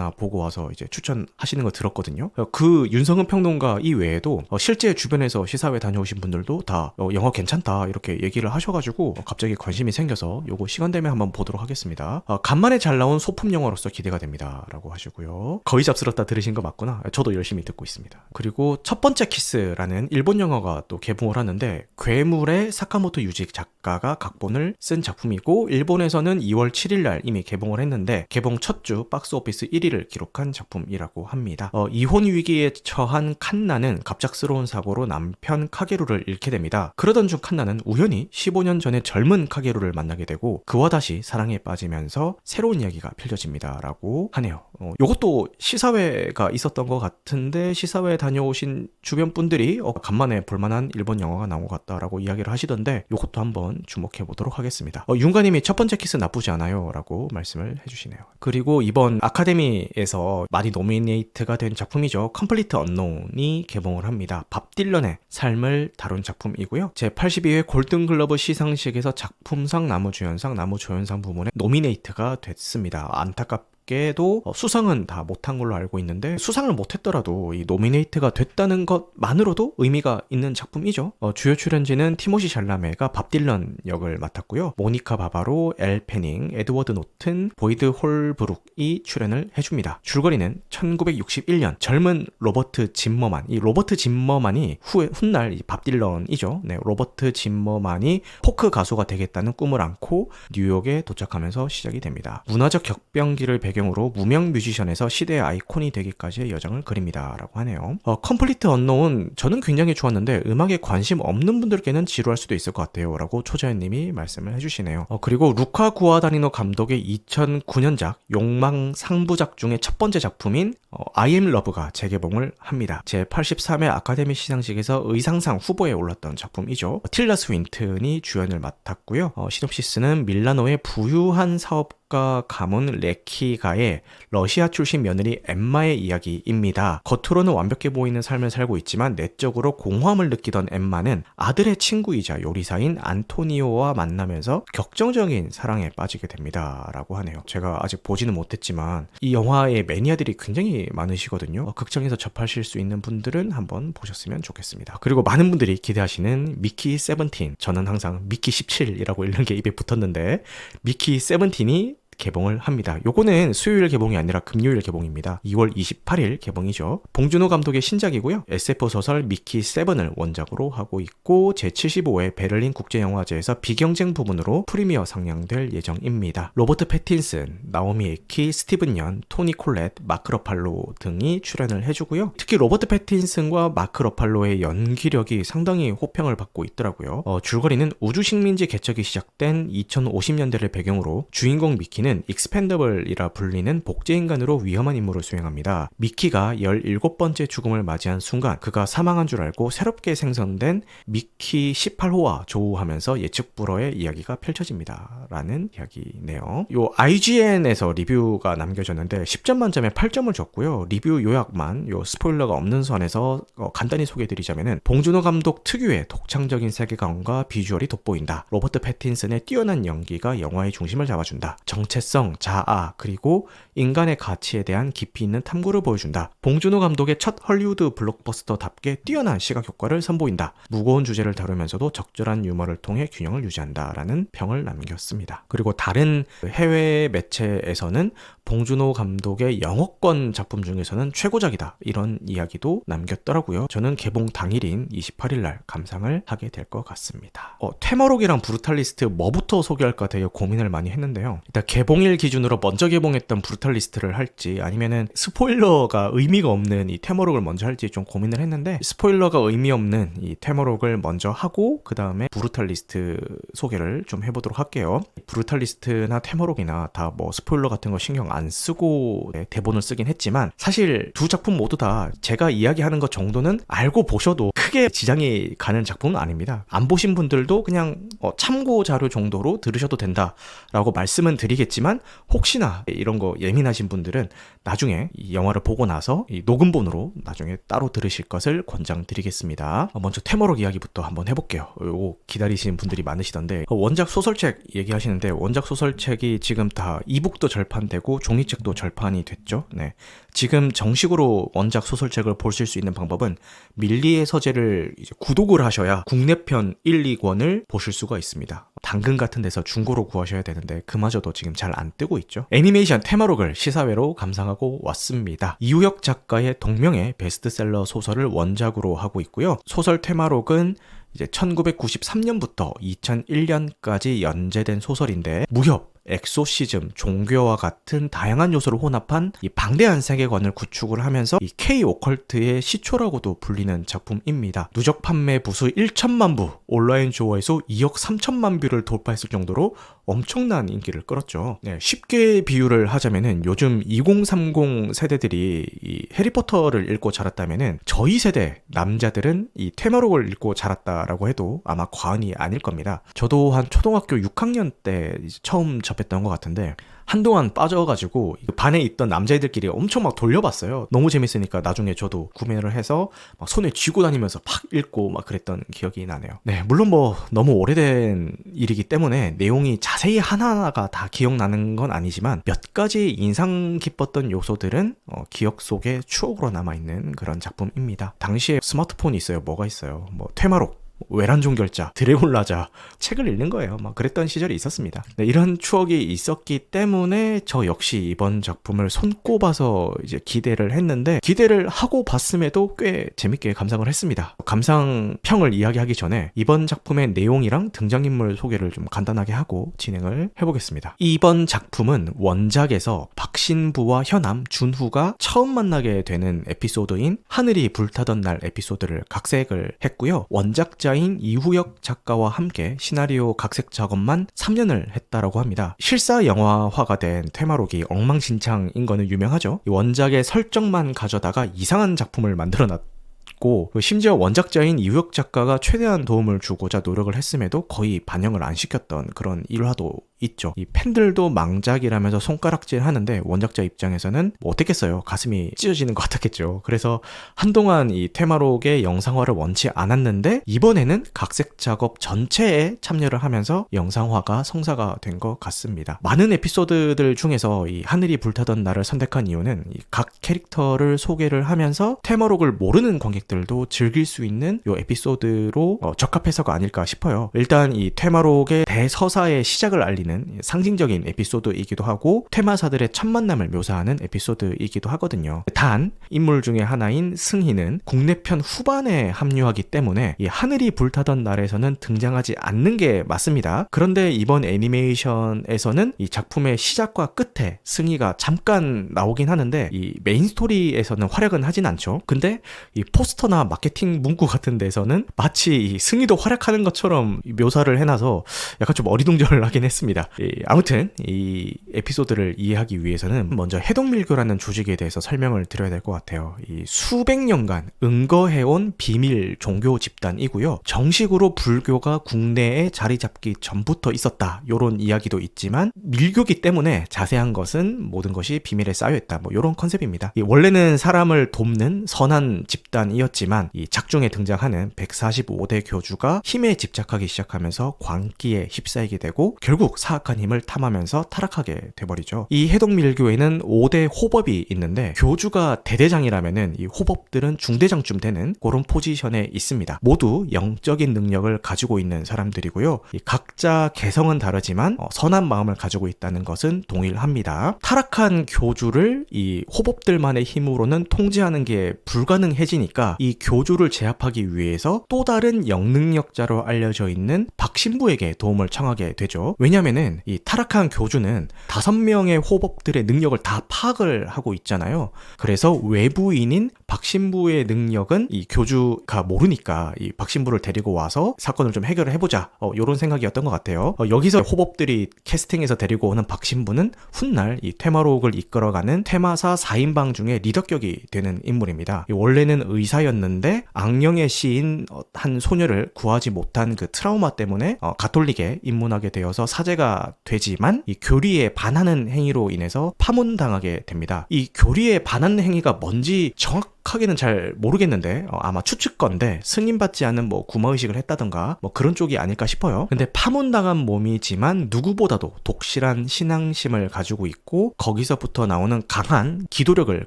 보고 와서 이제 추천하시는 거 들었거든요. 그 윤성은 평론가 이외에도 실제 주변에서 시사회 다녀오신 분들도 다 영화 괜찮다 이렇게 얘기를 하셔가지고 갑자기 관심이 생겨서 요거 시간 되면 한번 보도록 하겠습니다. 간만에 잘 나온 소품 영화로서 기대가 됩니다 라고 하시고요. 거의 잡스럽다 들으신 거 맞구나. 저도 열심히 듣고 있습니다. 그리고 첫 번째 키스라는 일본 영화가 또 개봉을 하는데 괴물의 사카모토 유지 작가가 각본을 쓴 작품이고 일본에서는 2월 7일 날 이미 개봉을 했는데 개봉 첫 주 박스오피스 1위를 기록한 작품이라고 합니다. 이혼 위기에 처한 칸나는 갑작스러운 사고로 남편 카게루를 잃게 됩니다. 그러던 중 칸나는 우연히 15년 전에 젊은 카게루를 만나게 되고 그와 다시 사랑에 빠지면서 새로운 이야기가 펼쳐집니다 라고 있다라고 하네요. 요것도 시사회가 있었던 것 같은데 시사회 다녀오신 주변 분들이 간만에 볼만한 일본 영화가 나온 것 같다라고 이야기를 하시던데 요것도 한번 주목해 보도록 하겠습니다. 윤가님이 첫 번째 키스 나쁘지 않아요 라고 말씀을 해주시네요. 그리고 이번 아카데미에서 많이 노미네이트가 된 작품이죠. 컴플리트 언노운이 개봉을 합니다. 밥 딜런의 삶을 다룬 작품이고요. 제82회 골든글러브 시상식에서 작품상, 남우주연상, 남우조연상 부문에 노미네이트가 됐습니다. 안타깝게도 수상은 다 못한 걸로 알고 있는데 수상을 못했더라도 이 노미네이트가 됐다는 것만으로도 의미가 있는 작품이죠. 주요 출연진은 티모시 샬라메가 밥 딜런 역을 맡았고요. 모니카 바바로, 엘 페닝, 에드워드 노튼, 보이드 홀브룩이 출연을 해줍니다. 줄거리는 1961년 젊은 로버트 짐머만, 이 로버트 짐머만이 훗날 이 밥 딜런이죠. 네, 로버트 짐머만이 포크 가수가 되겠다는 꿈을 안고 뉴욕에 도착하면서 시작이 됩니다. 문화적 격변기를 배경으로 무명 뮤지션에서 시대의 아이콘이 되기까지의 여정을 그립니다 라고 하네요. 컴플리트 언노운 저는 굉장히 좋았는데 음악에 관심 없는 분들께는 지루할 수도 있을 것 같아요 라고 초자연님이 말씀을 해주시네요. 그리고 루카 구아다니노 감독의 2009년작 욕망 3부작 중에 첫 번째 작품인 I am Love가 재개봉을 합니다. 제83회 아카데미 시상식에서 의상상 후보에 올랐던 작품이죠. 틸다 스윈튼이 주연을 맡았고요. 시놉시스는 밀라노의 부유한 사업가 가문 레키가의 러시아 출신 며느리 엠마의 이야기입니다. 겉으로는 완벽해 보이는 삶을 살고 있지만 내적으로 공허함을 느끼던 엠마는 아들의 친구이자 요리사인 안토니오와 만나면서 격정적인 사랑에 빠지게 됩니다 라고 하네요. 제가 아직 보지는 못했지만 이 영화의 매니아들이 굉장히 많으시거든요. 극장에서 접하실 수 있는 분들은 한번 보셨으면 좋겠습니다. 그리고 많은 분들이 기대하시는 미키 17, 저는 항상 미키 17이라고 읽는 게 입에 붙었는데 미키 17이 개봉을 합니다. 요거는 수요일 개봉이 아니라 금요일 개봉입니다. 2월 28일 개봉이죠. 봉준호 감독의 신작이고요. SF 소설 미키 7을 원작으로 하고 있고 제75회 베를린 국제영화제에서 비경쟁 부문으로 프리미어 상영될 예정입니다. 로버트 패틴슨, 나오미 에키, 스티븐 연, 토니 콜렛, 마크 러팔로 등이 출연을 해주고요. 특히 로버트 패틴슨과 마크 러팔로의 연기력이 상당히 호평을 받고 있더라고요. 줄거리는 우주식민지 개척이 시작된 2050년대를 배경으로 주인공 미키는 익스펜더블이라 불리는 복제인간으로 위험한 임무를 수행합니다. 미키가 17번째 죽음을 맞이한 순간 그가 사망한 줄 알고 새롭게 생성된 미키 18호와 조우하면서 예측 불허의 이야기가 펼쳐집니다 라는 이야기네요. 요 IGN에서 리뷰가 남겨졌는데 10점 만점에 8점을 줬고요. 리뷰 요약만 요 스포일러가 없는 선에서 간단히 소개해드리자면은 봉준호 감독 특유의 독창적인 세계관과 비주얼이 돋보인다. 로버트 패틴슨의 뛰어난 연기가 영화의 중심을 잡아준다. 정체성, 자아, 그리고 인간의 가치에 대한 깊이 있는 탐구를 보여준다. 봉준호 감독의 첫 헐리우드 블록버스터답게 뛰어난 시각 효과를 선보인다. 무거운 주제를 다루면서도 적절한 유머를 통해 균형을 유지한다 라는 평을 남겼습니다. 그리고 다른 해외 매체에서는 봉준호 감독의 영어권 작품 중에서는 최고작이다 이런 이야기도 남겼더라고요. 저는 개봉 당일인 28일날 감상을 하게 될 것 같습니다. 퇴마록이랑 브루탈리스트 뭐부터 소개할까 되게 고민을 많이 했는데요. 일단 개봉일 기준으로 먼저 개봉했던 브루탈리스트를 할지 아니면은 스포일러가 의미가 없는 이 퇴마록을 먼저 할지 좀 고민을 했는데 스포일러가 의미 없는 이 퇴마록을 먼저 하고 그 다음에 브루탈리스트 소개를 좀 해보도록 할게요. 브루탈리스트나 퇴마록이나 다 뭐 스포일러 같은 거 신경 안 쓰고 대본을 쓰긴 했지만 사실 두 작품 모두 다 제가 이야기하는 것 정도는 알고 보셔도 크게 지장이 가는 작품은 아닙니다. 안 보신 분들도 그냥 참고 자료 정도로 들으셔도 된다라고 말씀은 드리겠지만 혹시나 이런 거 예민하신 분들은 나중에 이 영화를 보고 나서 이 녹음본으로 나중에 따로 들으실 것을 권장드리겠습니다. 먼저 퇴마록 이야기부터 한번 해볼게요. 이거 기다리시는 분들이 많으시던데 원작 소설책 얘기하시는데 원작 소설책이 지금 다 이북도 절판되고 종이책도 절판이 됐죠. 네. 지금 정식으로 원작 소설책을 보실 수 있는 방법은 밀리의 서재를 이제 구독을 하셔야 국내편 1, 2권을 보실 수가 있습니다. 당근 같은 데서 중고로 구하셔야 되는데 그마저도 지금 잘 안 뜨고 있죠. 애니메이션 테마록을 시사회로 감상하고 왔습니다. 이우혁 작가의 동명의 베스트셀러 소설을 원작으로 하고 있고요. 소설 테마록은 이제 1993년부터 2001년까지 연재된 소설인데 무협, 엑소시즘, 종교와 같은 다양한 요소를 혼합한 이 방대한 세계관을 구축을 하면서 이 K 오컬트의 시초라고도 불리는 작품입니다. 누적 판매 부수 1천만 부, 온라인 조회수 2억 3천만 뷰를 돌파했을 정도로 엄청난 인기를 끌었죠. 네, 쉽게 비유를 하자면은 요즘 2030 세대들이 이 해리포터를 읽고 자랐다면은 저희 세대 남자들은 이 테마록을 읽고 자랐다라고 해도 아마 과언이 아닐 겁니다. 저도 한 초등학교 6학년 때 처음 접했던 것 같은데 한동안 빠져가지고 반에 있던 남자애들끼리 엄청 막 돌려봤어요. 너무 재밌으니까 나중에 저도 구매를 해서 막 손에 쥐고 다니면서 팍 읽고 막 그랬던 기억이 나네요. 네, 물론 뭐 너무 오래된 일이기 때문에 내용이 자세히 하나하나가 다 기억나는 건 아니지만 몇 가지 인상 깊었던 요소들은 기억 속에 추억으로 남아있는 그런 작품입니다. 당시에 스마트폰이 있어요. 뭐가 있어요? 뭐 테마록, 외란종 결자, 드래곤라자 책을 읽는 거예요. 막 그랬던 시절이 있었습니다. 네, 이런 추억이 있었기 때문에 저 역시 이번 작품을 손꼽아서 이제 기대를 했는데 기대를 하고 봤음에도 꽤 재밌게 감상을 했습니다. 감상평을 이야기하기 전에 이번 작품의 내용이랑 등장인물 소개를 좀 간단하게 하고 진행을 해보겠습니다. 이번 작품은 원작에서 박신부와 현암, 준후가 처음 만나게 되는 에피소드인 하늘이 불타던 날 에피소드를 각색을 했고요. 원작자인 이후역 작가와 함께 시나리오 각색 작업만 3년을 했다라고 합니다. 실사 영화화가 된 테마록이 엉망진창인 거는 유명하죠. 원작의 설정만 가져다가 이상한 작품을 만들어놨고 심지어 원작자인 이후역 작가가 최대한 도움을 주고자 노력을 했음에도 거의 반영을 안 시켰던 그런 일화도 있죠. 이 팬들도 망작이라면서 손가락질 하는데 원작자 입장에서는 뭐 어떻겠어요. 가슴이 찢어지는 것 같았겠죠. 그래서 한동안 이 테마록의 영상화를 원치 않았는데 이번에는 각색 작업 전체에 참여를 하면서 영상화가 성사가 된 것 같습니다. 많은 에피소드들 중에서 이 하늘이 불타던 날을 선택한 이유는 이 각 캐릭터를 소개를 하면서 테마록을 모르는 관객들도 즐길 수 있는 이 에피소드로 적합해서가 아닐까 싶어요. 일단 이 테마록의 대서사의 시작을 알리는 상징적인 에피소드이기도 하고 테마사들의 첫 만남을 묘사하는 에피소드이기도 하거든요. 단 인물 중에 하나인 승희는 국내편 후반에 합류하기 때문에 이 하늘이 불타던 날에서는 등장하지 않는 게 맞습니다. 그런데 이번 애니메이션에서는 이 작품의 시작과 끝에 승희가 잠깐 나오긴 하는데 이 메인 스토리에서는 활약은 하진 않죠. 근데 이 포스터나 마케팅 문구 같은 데서는 마치 이 승희도 활약하는 것처럼 묘사를 해놔서 약간 좀 어리둥절하긴 했습니다. 아무튼 이 에피소드를 이해하기 위해서는 먼저 해동밀교라는 조직에 대해서 설명을 드려야 될 것 같아요. 이 수백 년간 응거해온 비밀 종교 집단이고요. 정식으로 불교가 국내에 자리 잡기 전부터 있었다. 요런 이야기도 있지만 밀교기 때문에 자세한 것은 모든 것이 비밀에 쌓여있다. 뭐 요런 컨셉입니다. 원래는 사람을 돕는 선한 집단이었지만 이 작중에 등장하는 145대 교주가 힘에 집착하기 시작하면서 광기에 휩싸이게 되고 결국 사악한 힘을 탐하면서 타락하게 돼버리죠. 이 해동밀교에는 5대 호법이 있는데 교주가 대대장이라면은 이 호법들은 중대장쯤 되는 그런 포지션에 있습니다. 모두 영적인 능력을 가지고 있는 사람들이고요. 이 각자 개성은 다르지만 선한 마음을 가지고 있다는 것은 동일합니다. 타락한 교주를 이 호법들만의 힘으로는 통제하는 게 불가능해지니까 이 교주를 제압하기 위해서 또 다른 영능력자로 알려져 있는 박신부에게 도움을 청하게 되죠. 왜냐면은 이 타락한 교주는 5명의 호법들의 능력을 다 파악을 하고 있잖아요. 그래서 외부인인 박신부의 능력은 이 교주가 모르니까 이 박신부를 데리고 와서 사건을 좀 해결을 해보자. 요런 생각이었던 것 같아요. 여기서 호법들이 캐스팅해서 데리고 오는 박신부는 훗날 이 테마록을 이끌어가는 테마사 4인방 중에 리더격이 되는 인물입니다. 원래는 의사였는데 악령의 씨인 한 소녀를 구하지 못한 그 트라우마 때문에 가톨릭에 입문하게 되어서 사제가 되지만 이 교리에 반하는 행위로 인해서 파문당하게 됩니다. 이 교리에 반하는 행위가 뭔지 정확하게는 잘 모르겠는데 아마 추측건데 승인받지 않은 뭐 구마의식을 했다던가 뭐 그런 쪽이 아닐까 싶어요. 근데 파문당한 몸이지만 누구보다도 독실한 신앙심을 가지고 있고 거기서부터 나오는 강한 기도력을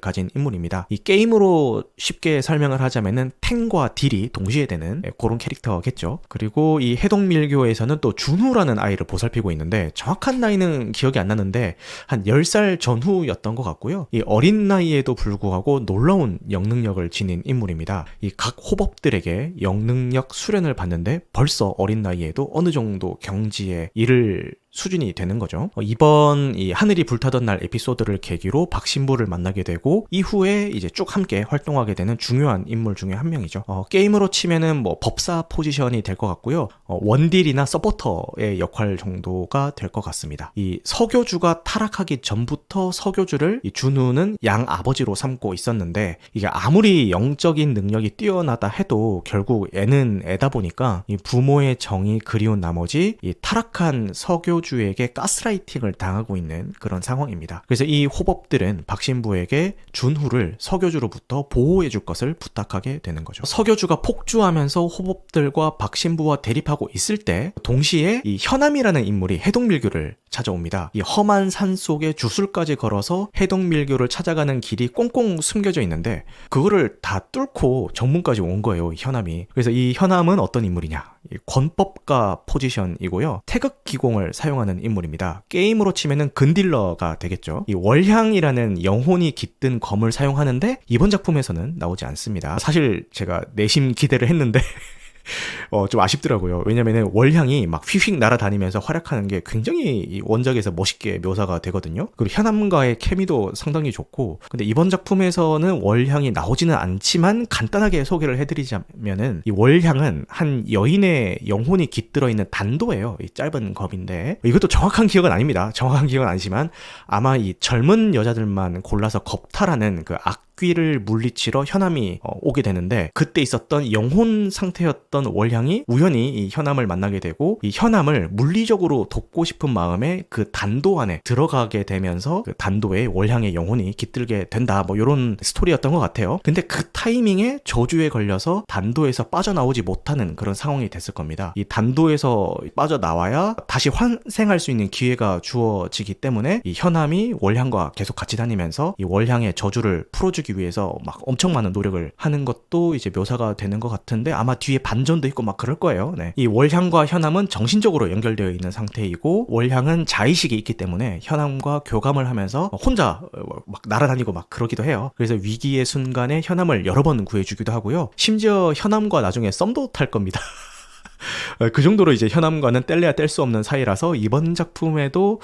가진 인물입니다. 이 게임으로 쉽게 설명을 하자면은 탱과 딜이 동시에 되는 그런 캐릭터겠죠. 그리고 이 해동밀교에서는 또 준후라는 아이를 보살피고 있는데 정확한 나이는 기억이 안 나는데 한 10살 전후였던 것 같고요. 이 어린 나이에도 불구하고 놀라운 영능력을 지닌 인물입니다. 이 각 호법들에게 영능력 수련을 받는데 벌써 어린 나이에도 어느 정도 경지에 이를 수준이 되는 거죠. 이번 이 하늘이 불타던 날 에피소드를 계기로 박신부를 만나게 되고 이후에 이제 쭉 함께 활동하게 되는 중요한 인물 중에 한 명이죠. 게임으로 치면은 뭐 법사 포지션이 될 것 같고요. 원딜이나 서포터의 역할 정도가 될 것 같습니다. 이 서교주가 타락하기 전부터 서교주를 이 준우는 양 아버지로 삼고 있었는데 이게 아무리 영적인 능력이 뛰어나다 해도 결국 애는 애다 보니까 이 부모의 정이 그리운 나머지 이 타락한 서교주에게 가스라이팅을 당하고 있는 그런 상황입니다. 그래서 이 호법들은 박신부에게 준후를 서교주로부터 보호해줄 것을 부탁하게 되는 거죠. 서교주가 폭주하면서 호법들과 박신부와 대립하고 있을 때 동시에 이 현암이라는 인물이 해동밀교를 찾아옵니다. 이 험한 산 속에 주술까지 걸어서 해동밀교를 찾아가는 길이 꽁꽁 숨겨져 있는데 그거를 다 뚫고 정문까지 온 거예요, 현암이. 그래서 이 현암은 어떤 인물이냐? 권법가 포지션이고요. 태극 기공을 사용하는 인물입니다. 게임으로 치면은 근딜러가 되겠죠. 이 월향이라는 영혼이 깃든 검을 사용하는데 이번 작품에서는 나오지 않습니다. 사실 제가 내심 기대를 했는데 좀 아쉽더라고요. 왜냐면은 월향이 막 휙휙 날아다니면서 활약하는 게 굉장히 원작에서 멋있게 묘사가 되거든요. 그리고 현암과의 케미도 상당히 좋고, 근데 이번 작품에서는 월향이 나오지는 않지만 간단하게 소개를 해드리자면은 이 월향은 한 여인의 영혼이 깃들어 있는 단도예요. 이 짧은 겁인데 이것도 정확한 기억은 아닙니다. 정확한 기억은 아니지만 아마 이 젊은 여자들만 골라서 겁탈하는 그 악귀를 물리치러 현암이 오게 되는데 그때 있었던 영혼 상태였던 월향이 우연히 이 현암을 만나게 되고 이 현암을 물리적으로 돕고 싶은 마음에 그 단도 안에 들어가게 되면서 그 단도에 월향의 영혼이 깃들게 된다, 뭐 이런 스토리였던 것 같아요. 근데 그 타이밍에 저주에 걸려서 단도에서 빠져나오지 못하는 그런 상황이 됐을 겁니다. 이 단도에서 빠져나와야 다시 환생할 수 있는 기회가 주어지기 때문에 이 현암이 월향과 계속 같이 다니면서 이 월향의 저주를 풀어주기 위해서 막 엄청 많은 노력을 하는 것도 이제 묘사가 되는 것 같은데 아마 뒤에 반전도 있고 막 그럴 거예요. 네. 이 월향과 현암은 정신적으로 연결되어 있는 상태이고 월향은 자의식이 있기 때문에 현암과 교감을 하면서 혼자 막 날아다니고 막 그러기도 해요. 그래서 위기의 순간에 현암을 여러 번 구해주기도 하고요. 심지어 현암과 나중에 썸도 탈 겁니다. 그 정도로 이제 현암과는 뗄래야 뗄 수 없는 사이라서 이번 작품에도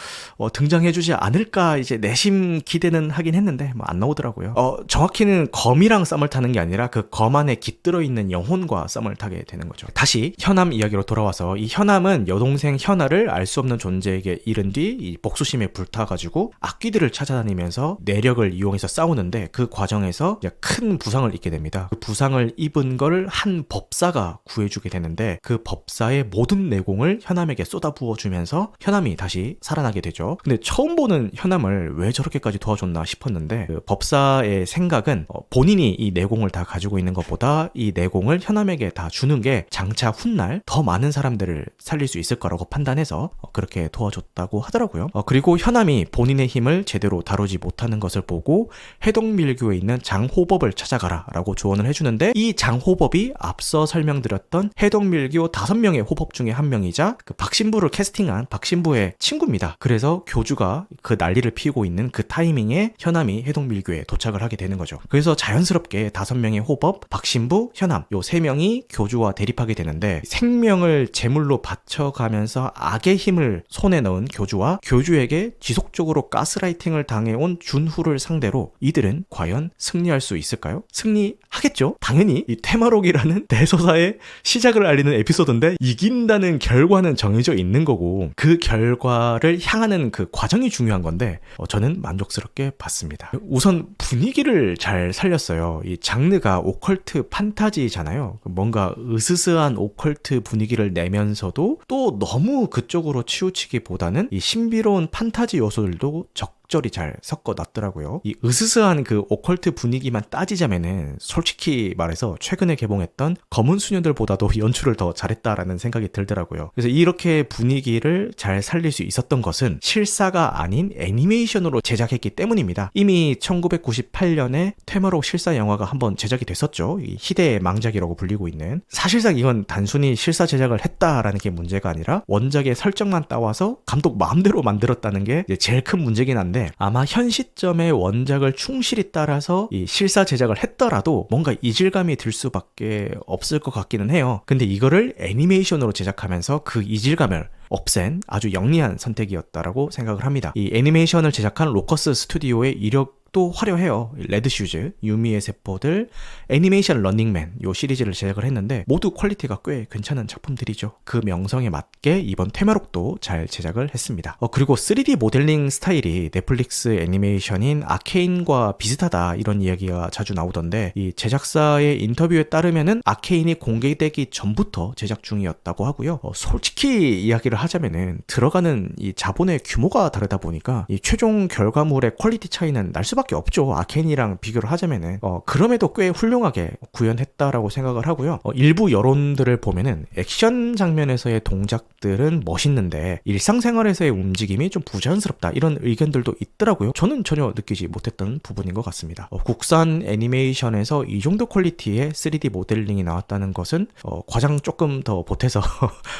등장해주지 않을까 이제 내심 기대는 하긴 했는데 뭐 안 나오더라고요. 정확히는 검이랑 썸을 타는 게 아니라 그 검 안에 깃들어 있는 영혼과 썸을 타게 되는 거죠. 다시 현암 이야기로 돌아와서 이 현암은 여동생 현아를 알 수 없는 존재에게 잃은 뒤 이 복수심에 불타가지고 악귀들을 찾아다니면서 내력을 이용해서 싸우는데 그 과정에서 큰 부상을 입게 됩니다. 그 부상을 입은 걸 한 법사가 구해주게 되는데 그 법사의 모든 내공을 현암에게 쏟아부어주면서 현암이 다시 살아나게 되죠. 근데 처음 보는 현암을 왜 저렇게까지 도와줬나 싶었는데 그 법사의 생각은 본인이 이 내공을 다 가지고 있는 것보다 이 내공을 현암에게 다 주는 게 장차 훗날 더 많은 사람들을 살릴 수 있을 거라고 판단해서 그렇게 도와줬다고 하더라고요. 그리고 현암이 본인의 힘을 제대로 다루지 못하는 것을 보고 해동밀교에 있는 장호법을 찾아가라 라고 조언을 해주는데 이 장호법이 앞서 설명드렸던 해동밀교 5명의 호법 중에 한 명이자 그 박신부를 캐스팅한 박신부의 친구입니다. 그래서 교주가 그 난리를 피우고 있는 그 타이밍에 현암이 해동밀교에 도착을 하게 되는 거죠. 그래서 자연스럽게 5명의 호법, 박신부, 현암 요 3명이 교주와 대립하게 되는데 생명을 제물로 바쳐가면서 악의 힘을 손에 넣은 교주와 교주에게 지속적으로 가스라이팅을 당해온 준후를 상대로 이들은 과연 승리할 수 있을까요? 승리하겠죠? 당연히 이 테마록이라는 대소사의 시작을 알리는 에피소드인데 이긴다는 결과는 정해져 있는 거고 그 결과를 향하는 그 과정이 중요한 건데 저는 만족스럽게 봤습니다. 우선 분위기를 잘 살렸어요. 이 장르가 오컬트 판타지잖아요. 뭔가 으스스한 오컬트 분위기를 내면서도 또 너무 그쪽으로 치우치기보다는 이 신비로운 판타지 요소들도 적절히 잘 섞어놨더라고요. 이 으스스한 그 오컬트 분위기만 따지자면은 솔직히 말해서 최근에 개봉했던 검은 수녀들보다도 연출을 더 잘했다라는 생각이 들더라고요. 그래서 이렇게 분위기를 잘 살릴 수 있었던 것은 실사가 아닌 애니메이션으로 제작했기 때문입니다. 이미 1998년에 테마록 실사 영화가 한번 제작이 됐었죠. 이 희대의 망작이라고 불리고 있는. 사실상 이건 단순히 실사 제작을 했다라는 게 문제가 아니라 원작의 설정만 따와서 감독 마음대로 만들었다는 게 이제 제일 큰 문제긴 한데 아마 현 시점에 원작을 충실히 따라서 이 실사 제작을 했더라도 뭔가 이질감이 들 수밖에 없을 것 같기는 해요. 근데 이거를 애니메이션으로 제작하면서 그 이질감을 없앤 아주 영리한 선택이었다라고 생각을 합니다. 이 애니메이션을 제작한 로커스 스튜디오의 이력도 화려해요. 레드슈즈, 유미의 세포들, 애니메이션 런닝맨 요 시리즈를 제작을 했는데 모두 퀄리티가 꽤 괜찮은 작품들이죠. 그 명성에 맞게 이번 테마록도 잘 제작을 했습니다. 그리고 3D 모델링 스타일이 넷플릭스 애니메이션인 아케인과 비슷하다 이런 이야기가 자주 나오던데 이 제작사의 인터뷰에 따르면은 아케인이 공개되기 전부터 제작 중이었다고 하고요. 솔직히 이야기를 하자면은 들어가는 이 자본의 규모가 다르다 보니까 이 최종 결과물의 퀄리티 차이는 날 수밖에 없죠. 아케인이랑 비교를 하자면은 그럼에도 꽤 훌륭하게 구현했다라고 생각을 하고요. 일부 여론들을 보면은 액션 장면에서의 동작들은 멋있는데 일상생활에서의 움직임이 좀 부자연스럽다 이런 의견들도 있더라고요. 저는 전혀 느끼지 못했던 부분인 것 같습니다. 국산 애니메이션에서 이 정도 퀄리티의 3D 모델링이 나왔다는 것은 과장 조금 더 보태서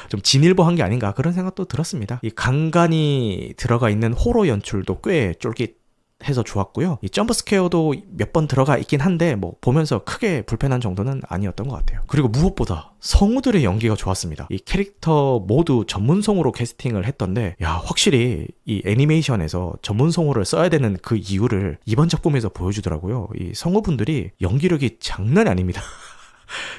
좀 진일보한 게 아닌가 그런 생각도 들었습니다. 이 간간이 들어가 있는 호러 연출도 꽤 쫄깃해서 좋았고요. 이 점프 스퀘어도 몇 번 들어가 있긴 한데 뭐 보면서 크게 불편한 정도는 아니었던 것 같아요. 그리고 무엇보다 성우들의 연기가 좋았습니다. 이 캐릭터 모두 전문성우로 캐스팅을 했던데 야 확실히 이 애니메이션에서 전문성우를 써야 되는 그 이유를 이번 작품에서 보여주더라고요. 이 성우분들이 연기력이 장난이 아닙니다.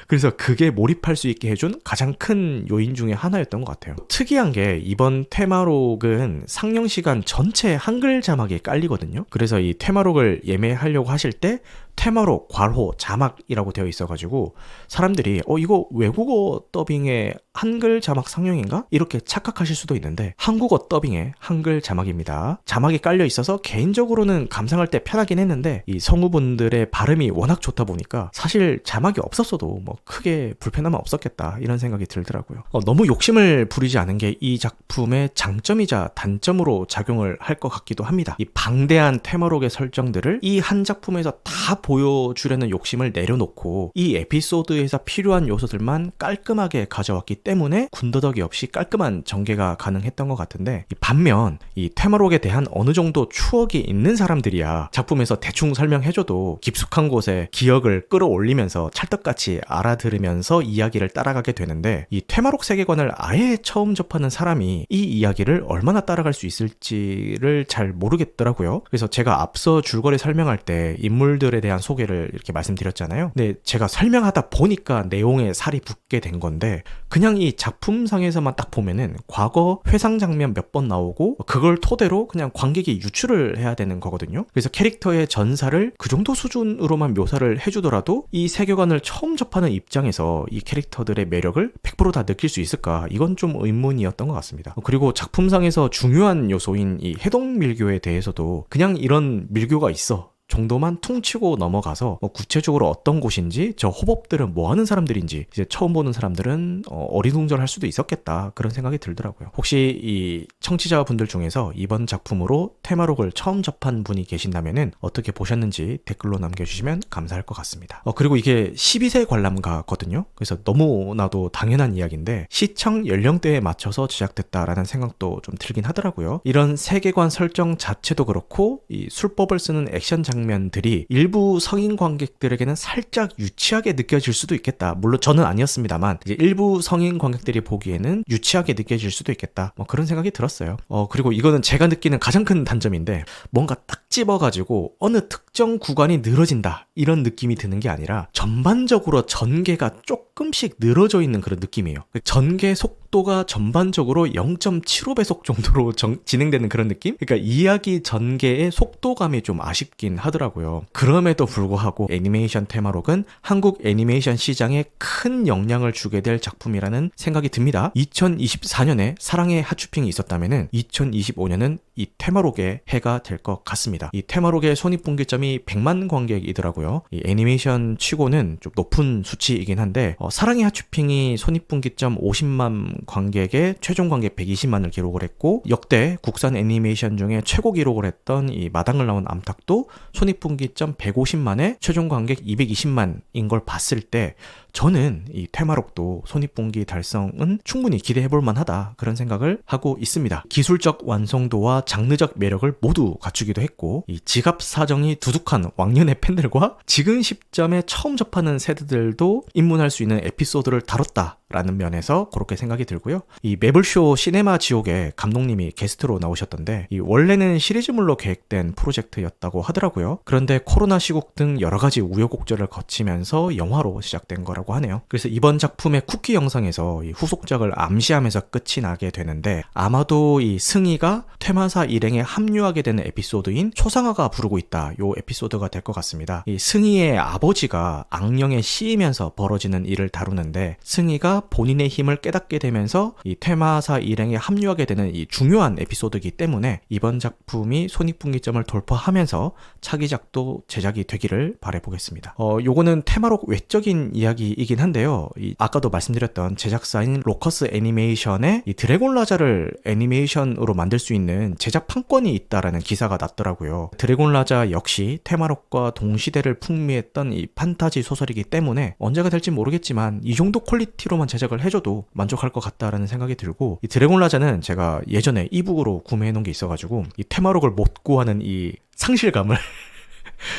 그래서 그게 몰입할 수 있게 해준 가장 큰 요인 중에 하나였던 것 같아요. 특이한 게 이번 테마록은 상영 시간 전체 한글 자막이 깔리거든요. 그래서 이 테마록을 예매하려고 하실 때 테마록, 괄호, 자막이라고 되어 있어가지고 사람들이 이거 외국어 더빙의 한글 자막 상영인가? 이렇게 착각하실 수도 있는데 한국어 더빙의 한글 자막입니다. 자막이 깔려 있어서 개인적으로는 감상할 때 편하긴 했는데 이 성우분들의 발음이 워낙 좋다 보니까 사실 자막이 없었어도 뭐 크게 불편함은 없었겠다 이런 생각이 들더라고요. 너무 욕심을 부리지 않은 게 이 작품의 장점이자 단점으로 작용을 할 것 같기도 합니다. 이 방대한 테마록의 설정들을 이 한 작품에서 다 보여주려는 욕심을 내려놓고 이 에피소드에서 필요한 요소들만 깔끔하게 가져왔기 때문에 군더더기 없이 깔끔한 전개가 가능했던 것 같은데 반면 이 테마록에 대한 어느 정도 추억이 있는 사람들이야 작품에서 대충 설명해줘도 깊숙한 곳에 기억을 끌어올리면서 찰떡같이 알아들으면서 이야기를 따라가게 되는데 이 테마록 세계관을 아예 처음 접하는 사람이 이 이야기를 얼마나 따라갈 수 있을지를 잘 모르겠더라고요. 그래서 제가 앞서 줄거리 설명할 때 인물들에 대한 소개를 이렇게 말씀드렸잖아요. 근데 제가 설명하다 보니까 내용에 살이 붙게 된 건데 그냥 이 작품상에서만 딱 보면은 과거 회상 장면 몇 번 나오고 그걸 토대로 그냥 관객이 유추를 해야 되는 거거든요. 그래서 캐릭터의 전사를 그 정도 수준으로만 묘사를 해주더라도 이 세계관을 처음 접하는 입장에서 이 캐릭터들의 매력을 100% 다 느낄 수 있을까? 이건 좀 의문이었던 것 같습니다. 그리고 작품상에서 중요한 요소인 이 해동밀교에 대해서도 그냥 이런 밀교가 있어 정도만 퉁치고 넘어가서 구체적으로 어떤 곳인지 저 호법들은 뭐 하는 사람들인지 이제 처음 보는 사람들은 어리둥절할 수도 있었겠다 그런 생각이 들더라고요. 혹시 이 청취자분들 중에서 이번 작품으로 테마록을 처음 접한 분이 계신다면은 어떻게 보셨는지 댓글로 남겨주시면 감사할 것 같습니다. 그리고 이게 12세 관람가거든요. 그래서 너무나도 당연한 이야기인데 시청 연령대에 맞춰서 제작됐다라는 생각도 좀 들긴 하더라고요. 이런 세계관 설정 자체도 그렇고 이 술법을 쓰는 액션 장면들이 일부 성인 관객들에게는 살짝 유치하게 느껴질 수도 있겠다. 물론 저는 아니었습니다만 이제 일부 성인 관객들이 보기에는 유치하게 느껴질 수도 있겠다. 그런 생각이 들었어요. 그리고 이거는 제가 느끼는 가장 큰 단점인데 뭔가 딱 집어가지고 어느 특정 구간이 늘어진다 이런 느낌이 드는 게 아니라 전반적으로 전개가 조금씩 늘어져 있는 그런 느낌이에요. 전개 속도가 전반적으로 0.75배속 정도로 진행되는 그런 느낌? 그러니까 이야기 전개의 속도감이 좀 아쉽긴 하더라고요. 그럼에도 불구하고 애니메이션 테마록은 한국 애니메이션 시장에 큰 영향을 주게 될 작품이라는 생각이 듭니다. 2024년에 사랑의 하츄핑이 있었다면은 2025년은 이 테마록의 해가 될 것 같습니다. 이 테마록의 손익분기점이 100만 관객이더라고요. 이 애니메이션 치고는 좀 높은 수치이긴 한데 사랑의 하츄핑이 손익분기점 50만 관객에 최종 관객 120만을 기록을 했고 역대 국산 애니메이션 중에 최고 기록을 했던 이 마당을 나온 암탉도 손익분기점 150만에 최종 관객 220만인 걸 봤을 때 저는 이 테마록도 손익분기 달성은 충분히 기대해볼 만하다 그런 생각을 하고 있습니다. 기술적 완성도와 장르적 매력을 모두 갖추기도 했고 이 지갑 사정이 두둑한 왕년의 팬들과 지금 시점에 처음 접하는 세대들도 입문할 수 있는 에피소드를 다뤘다 라는 면에서 그렇게 생각이 들고요. 이 매블쇼 시네마 지옥에 감독님이 게스트로 나오셨던데 이 원래는 시리즈물로 계획된 프로젝트였다고 하더라고요. 그런데 코로나 시국 등 여러 가지 우여곡절을 거치면서 영화로 시작된 거라고 하네요. 그래서 이번 작품의 쿠키 영상에서 이 후속작을 암시하면서 끝이 나게 되는데 아마도 이 승희가 퇴마사 일행에 합류하게 되는 에피소드인 초상화가 부르고 있다. 요 에피소드가 될 것 같습니다. 이 승희의 아버지가 악령에 씌이면서 벌어지는 일을 다루는데 승희가 본인의 힘을 깨닫게 되면서 이 퇴마사 일행에 합류하게 되는 이 중요한 에피소드이기 때문에 이번 작품이 손익분기점을 돌파하면서 차기작도 제작이 되기를 바라보겠습니다. 요거는 테마록 외적인 이야기이긴 한데요. 아까도 말씀드렸던 제작사인 로커스 애니메이션의 이 드래곤 라자를 애니메이션으로 만들 수 있는 제작 판권이 있다라는 기사가 났더라고요. 드래곤 라자 역시 테마록과 동시대를 풍미했던 이 판타지 소설이기 때문에 언제가 될지 모르겠지만 이 정도 퀄리티로만 제작을 해줘도 만족할 것 같다라는 생각이 들고, 이 드래곤 라자는 제가 예전에 이북으로 구매해 놓은 게 있어가지고 이 테마록을 못 구하는 이 상실감을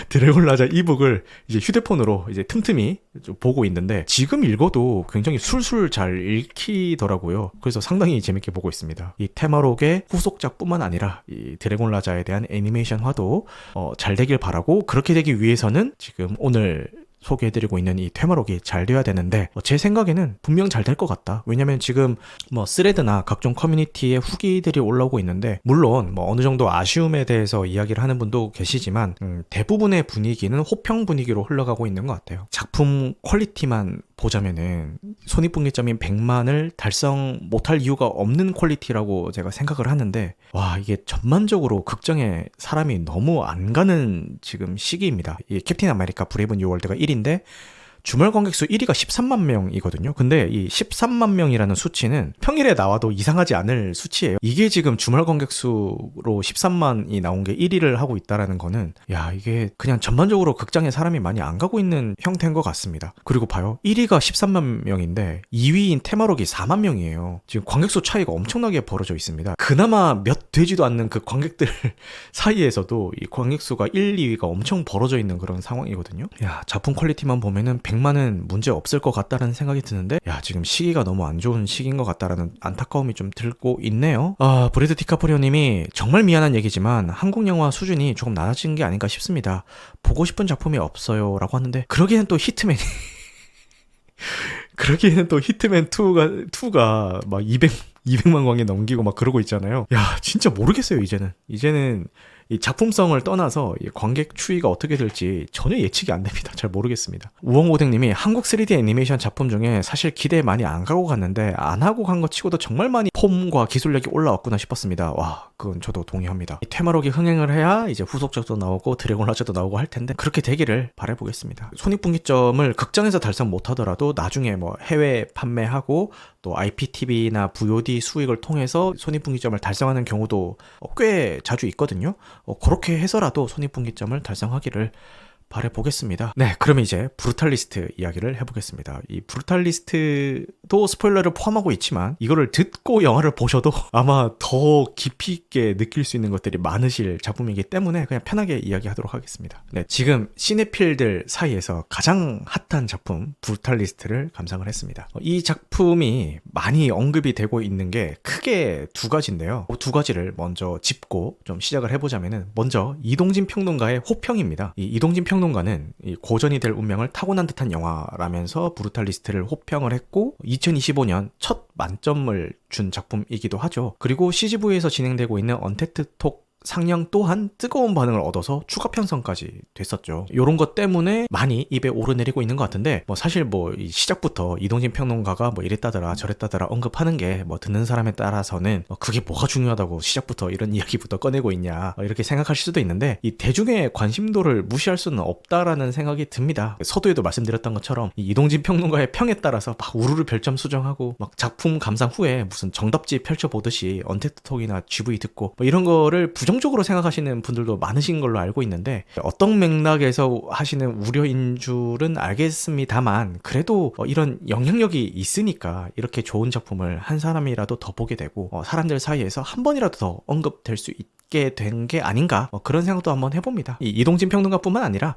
드래곤 라자 이북을 이제 휴대폰으로 이제 틈틈이 좀 보고 있는데 지금 읽어도 굉장히 술술 잘 읽히더라고요. 그래서 상당히 재밌게 보고 있습니다. 이 테마록의 후속작뿐만 아니라 이 드래곤 라자에 대한 애니메이션화도 잘 되길 바라고, 그렇게 되기 위해서는 지금 오늘 소개해드리고 있는 이 테마록이 잘 돼야 되는데 제 생각에는 분명 잘 될 것 같다. 왜냐면 지금 뭐 스레드나 각종 커뮤니티에 후기들이 올라오고 있는데, 물론 뭐 어느 정도 아쉬움에 대해서 이야기를 하는 분도 계시지만 대부분의 분위기는 호평 분위기로 흘러가고 있는 것 같아요. 작품 퀄리티만 보자면은 손익분기점인 100만을 달성 못할 이유가 없는 퀄리티라고 제가 생각을 하는데, 와, 이게 전반적으로 극장에 사람이 너무 안 가는 지금 시기입니다. 이 캡틴 아메리카 브레이브 뉴 월드가 1인데 주말 관객수 1위가 13만 명이거든요. 근데 이 13만 명이라는 수치는 평일에 나와도 이상하지 않을 수치예요. 이게 지금 주말 관객수로 13만이 나온 게 1위를 하고 있다라는 거는, 야, 이게 그냥 전반적으로 극장에 사람이 많이 안 가고 있는 형태인 것 같습니다. 그리고 봐요. 1위가 13만 명인데 2위인 테마록이 4만 명이에요. 지금 관객수 차이가 엄청나게 벌어져 있습니다. 그나마 몇 되지도 않는 그 관객들 사이에서도 이 관객수가 1, 2위가 엄청 벌어져 있는 그런 상황이거든요. 야, 작품 퀄리티만 보면은 100만은 문제 없을 것 같다라는 생각이 드는데, 야, 지금 시기가 너무 안 좋은 시기인 것 같다라는 안타까움이 좀 들고 있네요. 브래드 디카프리오 님이 정말 미안한 얘기지만 한국 영화 수준이 조금 낮아진 게 아닌가 싶습니다. 보고 싶은 작품이 없어요 라고 하는데, 그러기에는 또 히트맨 그러기에는 또 히트맨 2가 막 200만 관객 넘기고 막 그러고 있잖아요. 야, 진짜 모르겠어요. 이제는 이 작품성을 떠나서 이 관객 추이가 어떻게 될지 전혀 예측이 안 됩니다. 잘 모르겠습니다. 우엉오뎅님이 한국 3D 애니메이션 작품 중에 사실 기대 많이 안 가고 갔는데 안 하고 간 것 치고도 정말 많이 폼과 기술력이 올라왔구나 싶었습니다. 와, 그건 저도 동의합니다. 이 테마록이 흥행을 해야 이제 후속작도 나오고 드래곤 라자도 나오고 할 텐데 그렇게 되기를 바라보겠습니다. 손익분기점을 극장에서 달성 못하더라도 나중에 뭐 해외 판매하고 또 IPTV나 VOD 수익을 통해서 손익분기점을 달성하는 경우도 꽤 자주 있거든요. 그렇게 해서라도 손익분기점을 달성하기를 바라보겠습니다. 네, 그러면 이제 브루탈리스트 이야기를 해보겠습니다. 이 브루탈리스트도 스포일러를 포함하고 있지만 이거를 듣고 영화를 보셔도 아마 더 깊이 있게 느낄 수 있는 것들이 많으실 작품이기 때문에 그냥 편하게 이야기하도록 하겠습니다. 네, 지금 시네필들 사이에서 가장 핫한 작품 브루탈리스트를 감상을 했습니다. 이 작품이 많이 언급이 되고 있는 게 크게 두 가지인데요. 두 가지를 먼저 짚고 좀 시작을 해보자면은, 먼저 이동진 평론가의 호평입니다. 이 이동진 평론가는 이 고전이 될 운명을 타고난 듯한 영화라면서 브루탈리스트를 호평을 했고 2025년 첫 만점을 준 작품이기도 하죠. 그리고 CGV에서 진행되고 있는 언택트 톡 상영 또한 뜨거운 반응을 얻어서 추가 편성까지 됐었죠. 요런 것 때문에 많이 입에 오르내리고 있는 것 같은데, 뭐 사실 뭐 이 시작부터 이동진 평론가가 뭐 이랬다더라 저랬다더라 언급하는 게 뭐 듣는 사람에 따라서는 그게 뭐가 중요하다고 시작부터 이런 이야기부터 꺼내고 있냐 이렇게 생각하실 수도 있는데, 이 대중의 관심도를 무시할 수는 없다라는 생각이 듭니다. 서두에도 말씀드렸던 것처럼 이 이동진 평론가의 평에 따라서 막 우르르 별점 수정하고 막 작품 감상 후에 무슨 정답지 펼쳐보듯이 언택트 톡이나 GV 듣고 뭐 이런 거를 부정적으로 생각하시는 분들도 많으신 걸로 알고 있는데 어떤 맥락에서 하시는 우려인 줄은 알겠습니다만 그래도 이런 영향력이 있으니까 이렇게 좋은 작품을 한 사람이라도 더 보게 되고 사람들 사이에서 한 번이라도 더 언급될 수 있게 된 게 아닌가 그런 생각도 한번 해봅니다. 이동진 평론가뿐만 아니라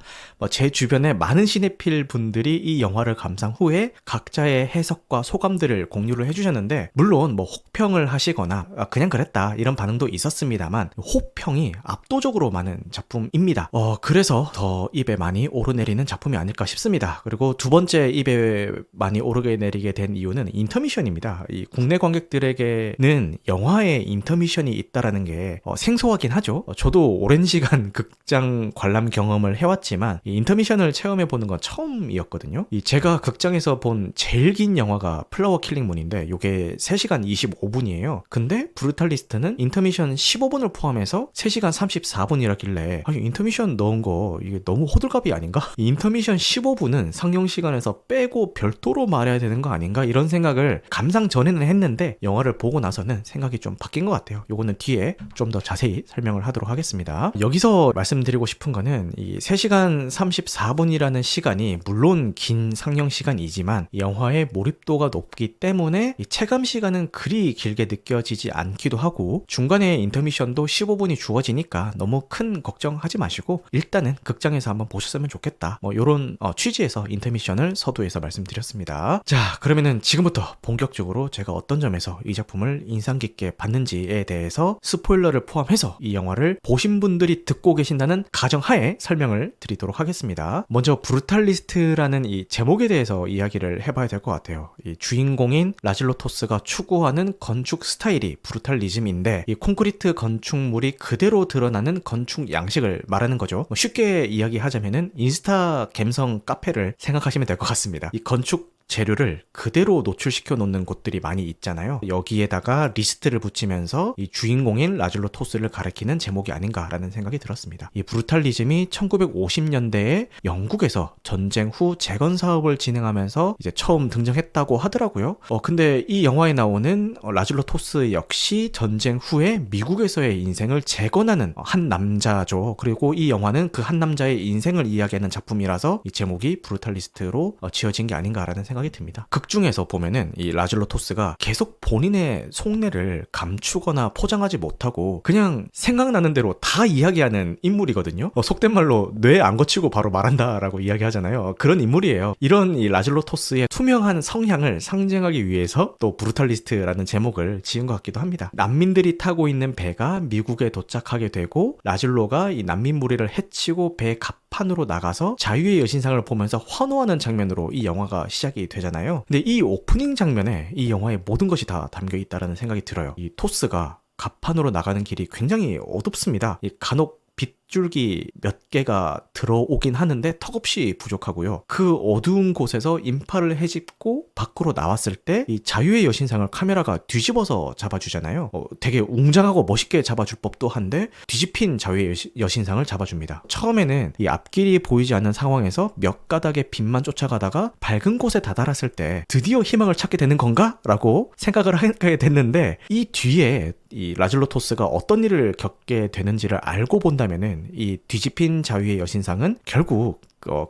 제 주변에 많은 시네필 분들이 이 영화를 감상 후에 각자의 해석과 소감들을 공유를 해주셨는데 물론 혹평을 하시거나 그냥 그랬다 이런 반응도 있었습니다만 호평이 압도적으로 많은 작품입니다. 그래서 더 입에 많이 오르내리는 작품이 아닐까 싶습니다. 그리고 두 번째 입에 많이 오르내리게 된 이유는 인터미션입니다. 이 국내 관객들에게는 영화에 인터미션이 있다라는 게 생소하긴 하죠. 저도 오랜 시간 극장 관람 경험을 해왔지만 이 인터미션을 체험해보는 건 처음이었거든요. 제가 극장에서 본 제일 긴 영화가 플라워 킬링 문인데 이게 3시간 25분이에요. 근데 브루탈리스트는 인터미션 15분을 포함해서 3시간 34분이라길래 인터미션 넣은 거 이게 너무 호들갑이 아닌가? 이 인터미션 15분은 상영 시간에서 빼고 별도로 말해야 되는 거 아닌가? 이런 생각을 감상 전에는 했는데 영화를 보고 나서는 생각이 좀 바뀐 것 같아요. 요거는 뒤에 좀 더 자세히 설명을 하도록 하겠습니다. 여기서 말씀드리고 싶은 거는 이 3시간 34분이라는 시간이 물론 긴 상영 시간이지만 영화의 몰입도가 높기 때문에 이 체감 시간은 그리 길게 느껴지지 않기도 하고 중간에 인터미션도 15분이 주어지니까 너무 큰 걱정하지 마시고 일단은 극장에서 한번 보셨으면 좋겠다. 요런 취지에서 인터미션을 서두에서 말씀드렸습니다. 자, 그러면은 지금부터 본격적으로 제가 어떤 점에서 이 작품을 인상 깊게 봤는지에 대해서 스포일러를 포함해서 이 영화를 보신 분들이 듣고 계신다는 가정하에 설명을 드리도록 하겠습니다. 먼저 브루탈리스트라는 이 제목에 대해서 이야기를 해봐야 될 것 같아요. 이 주인공인 라질로 토스가 추구하는 건축 스타일이 브루탈리즘인데 이 콘크리트 건축물이 그대로 드러나는 건축 양식을 말하는 거죠. 쉽게 이야기하자면은 인스타 갬성 카페를 생각하시면 될 것 같습니다. 이 건축 재료를 그대로 노출시켜 놓는 곳들이 많이 있잖아요. 여기에다가 리스트를 붙이면서 이 주인공인 라질로 토스를 가리키는 제목이 아닌가라는 생각이 들었습니다. 이 브루탈리즘이 1950년대에 영국에서 전쟁 후 재건 사업을 진행하면서 이제 처음 등장했다고 하더라고요. 근데 이 영화에 나오는 라질로 토스 역시 전쟁 후에 미국에서의 인생을 재건하는 한 남자죠. 그리고 이 영화는 그 한 남자의 인생을 이야기하는 작품이라서 이 제목이 브루탈리스트로 지어진 게 아닌가라는 생각이 듭니다. 극 중에서 보면은 이 라질로 토스가 계속 본인의 속내를 감추거나 포장하지 못하고 그냥 생각나는 대로 다 이야기하는 인물이거든요. 속된 말로 뇌 안 거치고 바로 말한다라고 이야기하잖아요. 그런 인물이에요. 이런 이 라질로 토스의 투명한 성향을 상징하기 위해서 또 브루탈리스트라는 제목을 지은 것 같기도 합니다. 난민들이 타고 있는 배가 미국에 도착하게 되고 라질로가 이 난민 무리를 해치고 배 갑판으로 나가서 자유의 여신상을 보면서 환호하는 장면으로 이 영화가 시작이 되잖아요. 근데 이 오프닝 장면에 이 영화의 모든 것이 다 담겨 있다는 생각이 들어요. 이 토스가 갑판으로 나가는 길이 굉장히 어둡습니다. 이 간혹 빗줄기 몇 개가 들어오긴 하는데 턱없이 부족하고요. 그 어두운 곳에서 인파를 헤집고 밖으로 나왔을 때 이 자유의 여신상을 카메라가 뒤집어서 잡아주잖아요. 되게 웅장하고 멋있게 잡아줄 법도 한데 뒤집힌 자유의 여신상을 잡아줍니다. 처음에는 이 앞길이 보이지 않는 상황에서 몇 가닥의 빛만 쫓아가다가 밝은 곳에 다다랐을 때 드디어 희망을 찾게 되는 건가? 라고 생각을 하게 됐는데 이 뒤에 이 라질로 토스가 어떤 일을 겪게 되는지를 알고 본다면은 이 뒤집힌 자유의 여신상은 결국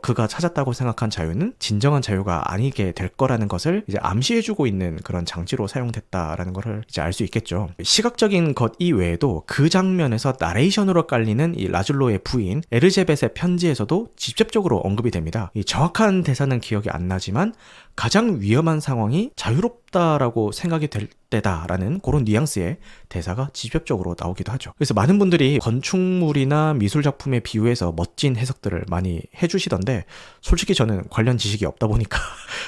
그가 찾았다고 생각한 자유는 진정한 자유가 아니게 될 거라는 것을 이제 암시해주고 있는 그런 장치로 사용됐다라는 것을 이제 알 수 있겠죠. 시각적인 것 이외에도 그 장면에서 나레이션으로 깔리는 이 라줄로의 부인 에르제벳의 편지에서도 직접적으로 언급이 됩니다. 이 정확한 대사는 기억이 안 나지만 가장 위험한 상황이 자유롭다라고 생각이 될 때다라는 그런 뉘앙스의 대사가 직접적으로 나오기도 하죠. 그래서 많은 분들이 건축물이나 미술작품에 비유해서 멋진 해석들을 많이 해주시던데 솔직히 저는 관련 지식이 없다 보니까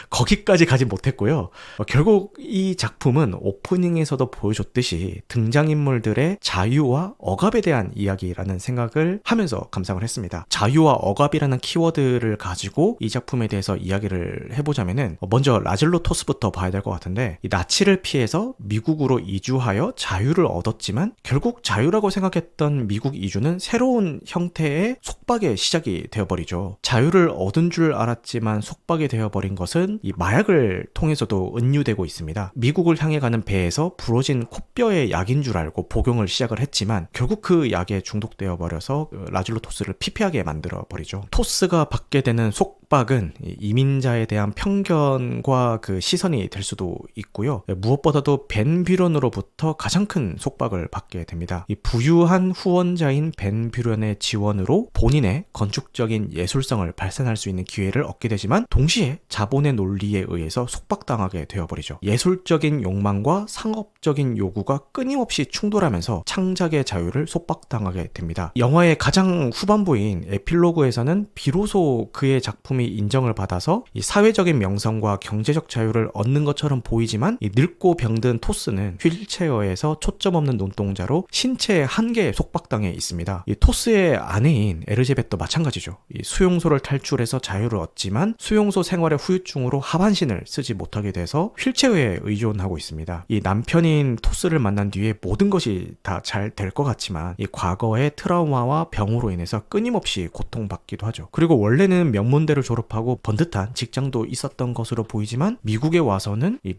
거기까지 가지 못했고요. 결국 이 작품은 오프닝에서도 보여줬듯이 등장인물들의 자유와 억압에 대한 이야기라는 생각을 하면서 감상을 했습니다. 자유와 억압이라는 키워드를 가지고 이 작품에 대해서 이야기를 해보자면은 먼저 라질로 토스부터 봐야 될 것 같은데 이 나치를 피해서 미국으로 이주하여 자유를 얻었지만 결국 자유라고 생각했던 미국 이주는 새로운 형태의 속박의 시작이 되어버리죠. 자유를 얻은 줄 알았지만 속박이 되어버린 것은 사실은 이 마약을 통해서도 은유되고 있습니다. 미국을 향해 가는 배에서 부러진 콧뼈의 약인 줄 알고 복용을 시작을 했지만 결국 그 약에 중독되어 버려서 라줄로 토스를 피폐하게 만들어 버리죠. 토스가 받게 되는 속박은 이민자에 대한 편견과 그 시선이 될 수도 있고요. 무엇보다도 벤 뷰런으로부터 가장 큰 속박을 받게 됩니다. 이 부유한 후원자인 벤 뷰런의 지원으로 본인의 건축적인 예술성을 발산할 수 있는 기회를 얻게 되지만 동시에 자본의 논리에 의해서 속박당하게 되어버리죠. 예술적인 욕망과 상업적인 요구가 끊임없이 충돌하면서 창작의 자유를 속박당하게 됩니다. 영화의 가장 후반부인 에필로그에서는 비로소 그의 작품이 인정을 받아서 이 사회적인 명성과 경제적 자유를 얻는 것처럼 보이지만 이 늙고 병든 토스는 휠체어에서 초점 없는 눈동자로 신체의 한계에 속박당해 있습니다. 이 토스의 아내인 에르제벳도 마찬가지죠. 이 수용소를 탈출해서 자유를 얻지만 수용소 생활의 후유증으로 하반신을 쓰지 못하게 돼서 휠체어에 의존하고 있습니다. 이 남편인 토스를 만난 뒤에 모든 것이 다 잘 될 것 같지만 이 과거의 트라우마와 병으로 인해서 끊임없이 고통받기도 하죠. 그리고 원래는 명문대를 졸업하고 번듯한 직장도 있었던 것으로 보이지만 미국에 와서는 이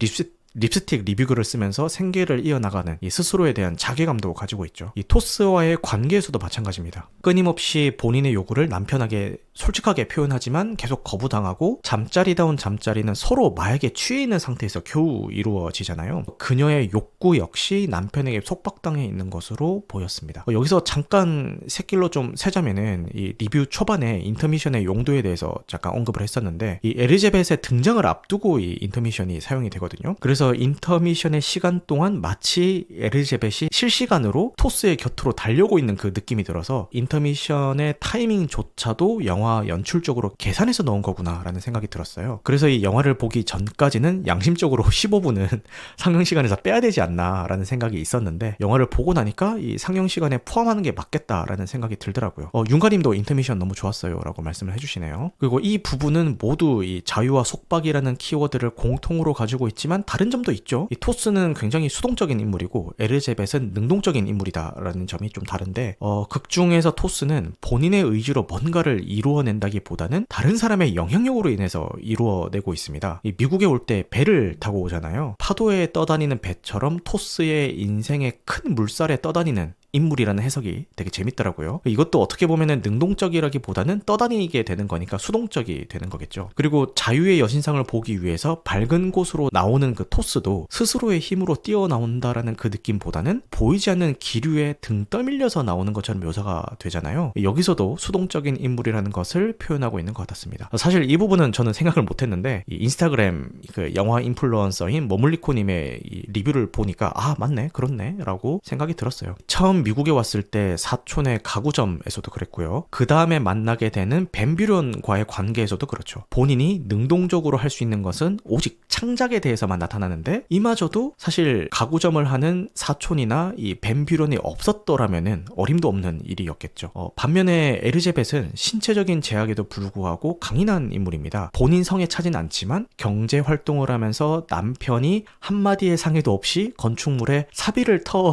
립스틱 리뷰글을 쓰면서 생계를 이어나가는 이 스스로에 대한 자괴감도 가지고 있죠. 이 토스와의 관계에서도 마찬가지입니다. 끊임없이 본인의 요구를 남편에게 솔직하게 표현하지만 계속 거부당하고 잠자리다운 잠자리는 서로 마약에 취해 있는 상태에서 겨우 이루어지잖아요. 그녀의 욕구 역시 남편에게 속박당해 있는 것으로 보였습니다. 여기서 잠깐 샛길로 좀 세자면은 이 리뷰 초반에 인터미션의 용도에 대해서 잠깐 언급을 했었는데 이 에리제벳의 등장을 앞두고 이 인터미션이 사용이 되거든요. 그래서 인터미션의 시간 동안 마치 에리제벳이 실시간으로 토스의 곁으로 달려오고 있는 그 느낌이 들어서 인터미션의 타이밍조차도 영화 연출적으로 계산해서 넣은 거구나 라는 생각이 들었어요. 그래서 이 영화를 보기 전까지는 양심적으로 15분은 상영시간에서 빼야 되지 않나 라는 생각이 있었는데 영화를 보고 나니까 이 상영시간에 포함하는 게 맞겠다라는 생각이 들더라고요. 윤가님도 인터미션 너무 좋았어요 라고 말씀을 해주시네요. 그리고 이 부분은 모두 이 자유와 속박이라는 키워드를 공통으로 가지고 있지만 다른 점도 있죠. 이 토스는 굉장히 수동적인 인물이고 에르제벳은 능동적인 인물이다라는 점이 좀 다른데 극 중에서 토스는 본인의 의지로 뭔가를 이루어낸다기보다는 다른 사람의 영향력으로 인해서 이루어내고 있습니다. 이 미국에 올 때 배를 타고 오잖아요. 파도에 떠다니는 배처럼 토스의 인생의 큰 물살에 떠다니는 인물이라는 해석이 되게 재밌더라고요. 이것도 어떻게 보면은 능동적이라기보다는 떠다니게 되는 거니까 수동적이 되는 거겠죠. 그리고 자유의 여신상을 보기 위해서 밝은 곳으로 나오는 그 토스도 스스로의 힘으로 뛰어나온다라는 그 느낌보다는 보이지 않는 기류에 등 떠밀려서 나오는 것처럼 묘사가 되잖아요. 여기서도 수동적인 인물이라는 것을 표현하고 있는 것 같았습니다. 사실 이 부분은 저는 생각을 못했는데 이 인스타그램 그 영화 인플루언서인 머물리코님의 이 리뷰를 보니까 맞네 그렇네 라고 생각이 들었어요. 처음 미국에 왔을 때 사촌의 가구점에서도 그랬고요. 그 다음에 만나게 되는 벤 뷰런과의 관계에서도 그렇죠. 본인이 능동적으로 할 수 있는 것은 오직 창작에 대해서만 나타나는데 이마저도 사실 가구점을 하는 사촌이나 이 벤 뷰런이 없었더라면은 어림도 없는 일이었겠죠. 반면에 에르제벳은 신체적인 제약에도 불구하고 강인한 인물입니다. 본인 성에 차진 않지만 경제 활동을 하면서 남편이 한마디의 상의도 없이 건축물에 사비를 털어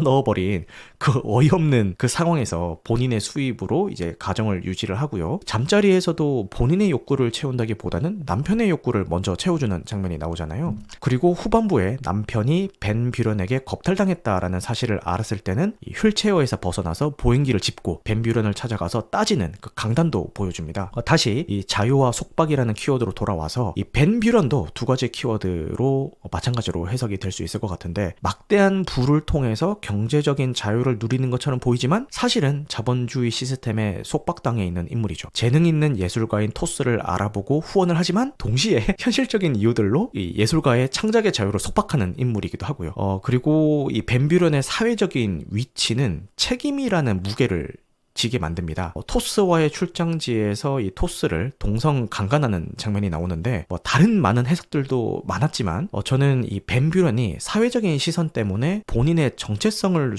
넣어버린 그 어이없는 그 상황에서 본인의 수입으로 이제 가정을 유지를 하고요. 잠자리에서도 본인의 욕구를 채운다기보다는 남편의 욕구를 먼저 채워주는 장면이 나오잖아요. 그리고 후반부에 남편이 벤 뷰런에게 겁탈당했다라는 사실을 알았을 때는 이 휠체어에서 벗어나서 보행기를 짚고 벤 뷰런을 찾아가서 따지는 그 강단도 보여줍니다. 다시 이 자유와 속박이라는 키워드로 돌아와서 이 벤 뷰런도 두 가지 키워드로 마찬가지로 해석이 될 수 있을 것 같은데 막대한 부를 통해서 경제적인 자유를 누리는 것처럼 보이지만 사실은 자본주의 시스템에 속박당해 있는 인물이죠. 재능 있는 예술가인 토스를 알아보고 후원을 하지만 동시에 현실적인 이유들로 이 예술가의 창작의 자유를 속박하는 인물이기도 하고요. 그리고 이 벤 뷰런의 사회적인 위치는 책임이라는 무게를 지게 만듭니다. 토스와의 출장지에서 이 토스를 동성 강간하는 장면이 나오는데 다른 많은 해석들도 많았지만 저는 이 벤 뷰런이 사회적인 시선 때문에 본인의 정체성을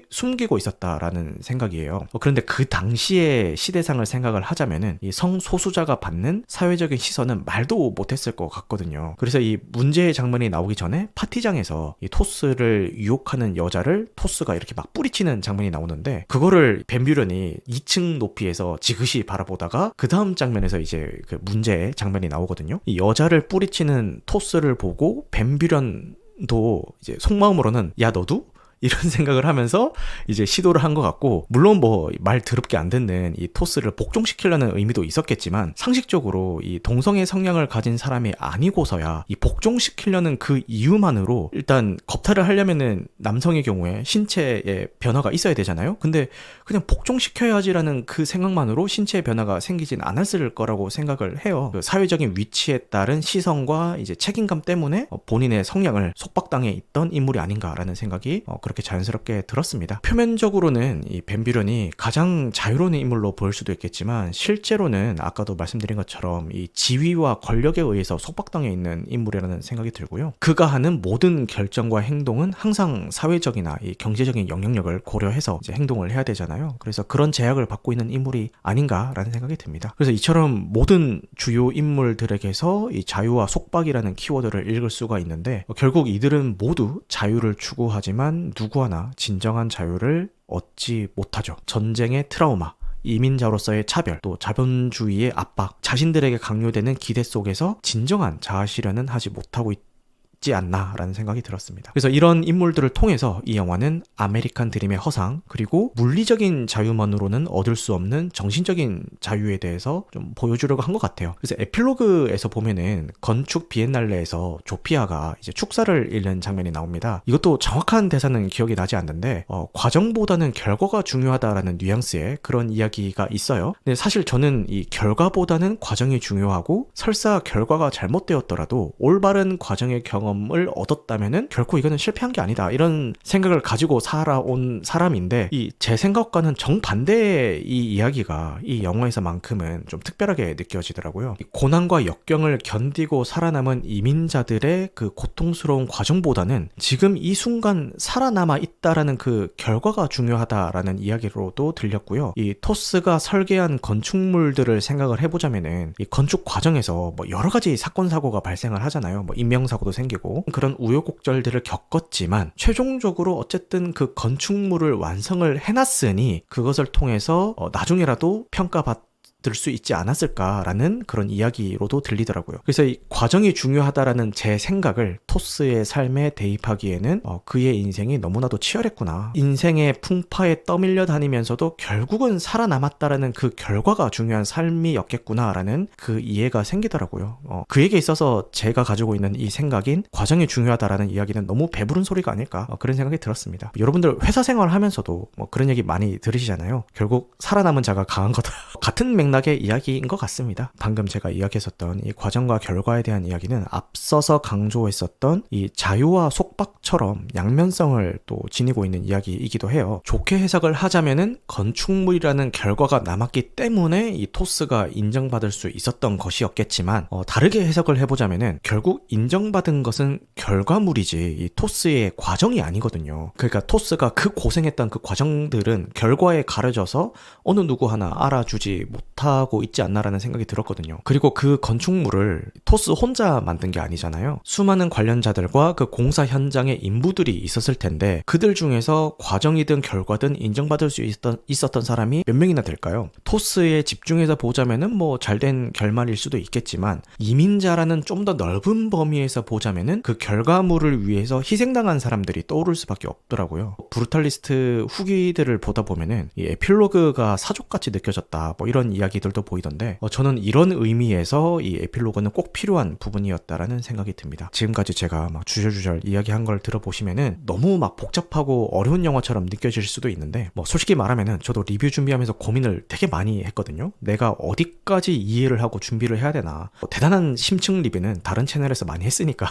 숨기고 있었다라는 생각이에요. 그런데 그 당시의 시대상을 생각을 하자면은 이 성소수자가 받는 사회적인 시선은 말도 못했을 것 같거든요. 그래서 이 문제의 장면이 나오기 전에 파티장에서 이 토스를 유혹하는 여자를 토스가 이렇게 막 뿌리치는 장면이 나오는데 그거를 벤 뷰런이 뱀비련이 2층 높이에서 지그시 바라보다가 그 다음 장면에서 이제 그 문제의 장면이 나오거든요. 이 여자를 뿌리치는 토스를 보고 뱀비련도 이제 속마음으로는 야 너도? 이런 생각을 하면서 이제 시도를 한 것 같고, 물론 뭐 말 더럽게 안 듣는 이 토스를 복종시키려는 의미도 있었겠지만, 상식적으로 이 동성애 성향을 가진 사람이 아니고서야 이 복종시키려는 그 이유만으로 일단 겁탈을 하려면은 남성의 경우에 신체의 변화가 있어야 되잖아요. 근데 그냥 복종시켜야지라는 그 생각만으로 신체의 변화가 생기진 않았을 거라고 생각을 해요. 그 사회적인 위치에 따른 시선과 이제 책임감 때문에 본인의 성향을 속박당해 있던 인물이 아닌가라는 생각이 그렇게 자연스럽게 들었습니다. 표면적으로는 이 뱀비련이 가장 자유로운 인물로 보일 수도 있겠지만, 실제로는 아까도 말씀드린 것처럼 이 지위와 권력에 의해서 속박당해 있는 인물이라는 생각이 들고요. 그가 하는 모든 결정과 행동은 항상 사회적이나 이 경제적인 영향력을 고려해서 이제 행동을 해야 되잖아요. 그래서 그런 제약을 받고 있는 인물이 아닌가라는 생각이 듭니다. 그래서 이처럼 모든 주요 인물들에게서 이 자유와 속박이라는 키워드를 읽을 수가 있는데, 결국 이들은 모두 자유를 추구하지만 누구 하나 진정한 자유를 얻지 못하죠. 전쟁의 트라우마, 이민자로서의 차별, 또 자본주의의 압박, 자신들에게 강요되는 기대 속에서 진정한 자아 실현은 하지 못하고 있지 않나라는 생각이 들었습니다. 그래서 이런 인물들을 통해서 이 영화는 아메리칸 드림의 허상, 그리고 물리적인 자유만으로는 얻을 수 없는 정신적인 자유에 대해서 좀 보여주려고 한 것 같아요. 그래서 에필로그에서 보면은 건축 비엔날레에서 조피아가 이제 축사를 읽는 장면이 나옵니다. 이것도 정확한 대사는 기억이 나지 않는데 과정보다는 결과가 중요하다라는 뉘앙스의 그런 이야기가 있어요. 근데 사실 저는 이 결과보다는 과정이 중요하고, 설사 결과가 잘못되었더라도 올바른 과정의 경험을 얻었다면은 결코 이거는 실패한 게 아니다, 이런 생각을 가지고 살아온 사람인데, 제 생각과는 정반대의 이 이야기가 이 영화에서만큼은 좀 특별하게 느껴지더라고요. 고난과 역경을 견디고 살아남은 이민자들의 그 고통스러운 과정보다는 지금 이 순간 살아남아 있다라는 그 결과가 중요하다라는 이야기로도 들렸고요. 이 토스가 설계한 건축물들을 생각을 해보자면은 이 건축 과정에서 뭐 여러 가지 사건 사고가 발생을 하잖아요. 뭐 인명사고도 생기고 그런 우여곡절들을 겪었지만, 최종적으로 어쨌든 그 건축물을 완성을 해놨으니 그것을 통해서 나중에라도 평가받을 수 있지 않았을까라는 그런 이야기로도 들리더라고요. 그래서 이 과정이 중요하다라는 제 생각을 토스의 삶에 대입하기에는 그의 인생이 너무나도 치열했구나, 인생의 풍파에 떠밀려 다니면서도 결국은 살아남았다라는 그 결과가 중요한 삶이었겠구나라는 그 이해가 생기더라고요. 그에게 있어서 제가 가지고 있는 이 생각인 과정이 중요하다라는 이야기는 너무 배부른 소리가 아닐까, 그런 생각이 들었습니다. 여러분들 회사 생활하면서도 뭐 그런 얘기 많이 들으시잖아요. 결국 살아남은 자가 강한 거다. 같은 맥락의 이야기인 것 같습니다. 방금 제가 이야기했었던 이 과정과 결과에 대한 이야기는 앞서서 강조했었던 이 자유와 속박처럼 양면성을 또 지니고 있는 이야기이기도 해요. 좋게 해석을 하자면은 건축물이라는 결과가 남았기 때문에 이 토스가 인정받을 수 있었던 것이었겠지만, 다르게 해석을 해보자면은 결국 인정받은 것은 결과물이지 이 토스의 과정이 아니거든요. 그러니까 토스가 그 고생했던 그 과정들은 결과에 가려져서 어느 누구 하나 알아주지 못하고 있지 않나라는 생각이 들었거든요. 그리고 그 건축물을 토스 혼자 만든 게 아니잖아요. 수많은 관련자들과 그 공사 현장에 인부들이 있었을 텐데, 그들 중에서 과정이든 결과든 인정받을 수 있었던 사람이 몇 명이나 될까요? 토스에 집중해서 보자면은 뭐 잘된 결말일 수도 있겠지만, 이민자라는 좀 더 넓은 범위에서 보자면은 그 결과물을 위해서 희생당한 사람들이 떠오를 수밖에 없더라고요. 브루탈리스트 후기들을 보다 보면은 이 에필로그가 사족같이 느껴졌다, 뭐 이런 이야기들도 보이던데, 저는 이런 의미에서 이 에필로그는 꼭 필요한 부분이었다라는 생각이 듭니다. 지금까지 제가 막 주절주절 이야기한 걸 들어보시면은 너무 막 복잡하고 어려운 영화처럼 느껴질 수도 있는데, 뭐 솔직히 말하면은 저도 리뷰 준비하면서 고민을 되게 많이 했거든요. 내가 어디까지 이해를 하고 준비를 해야 되나. 대단한 심층 리뷰는 다른 채널에서 많이 했으니까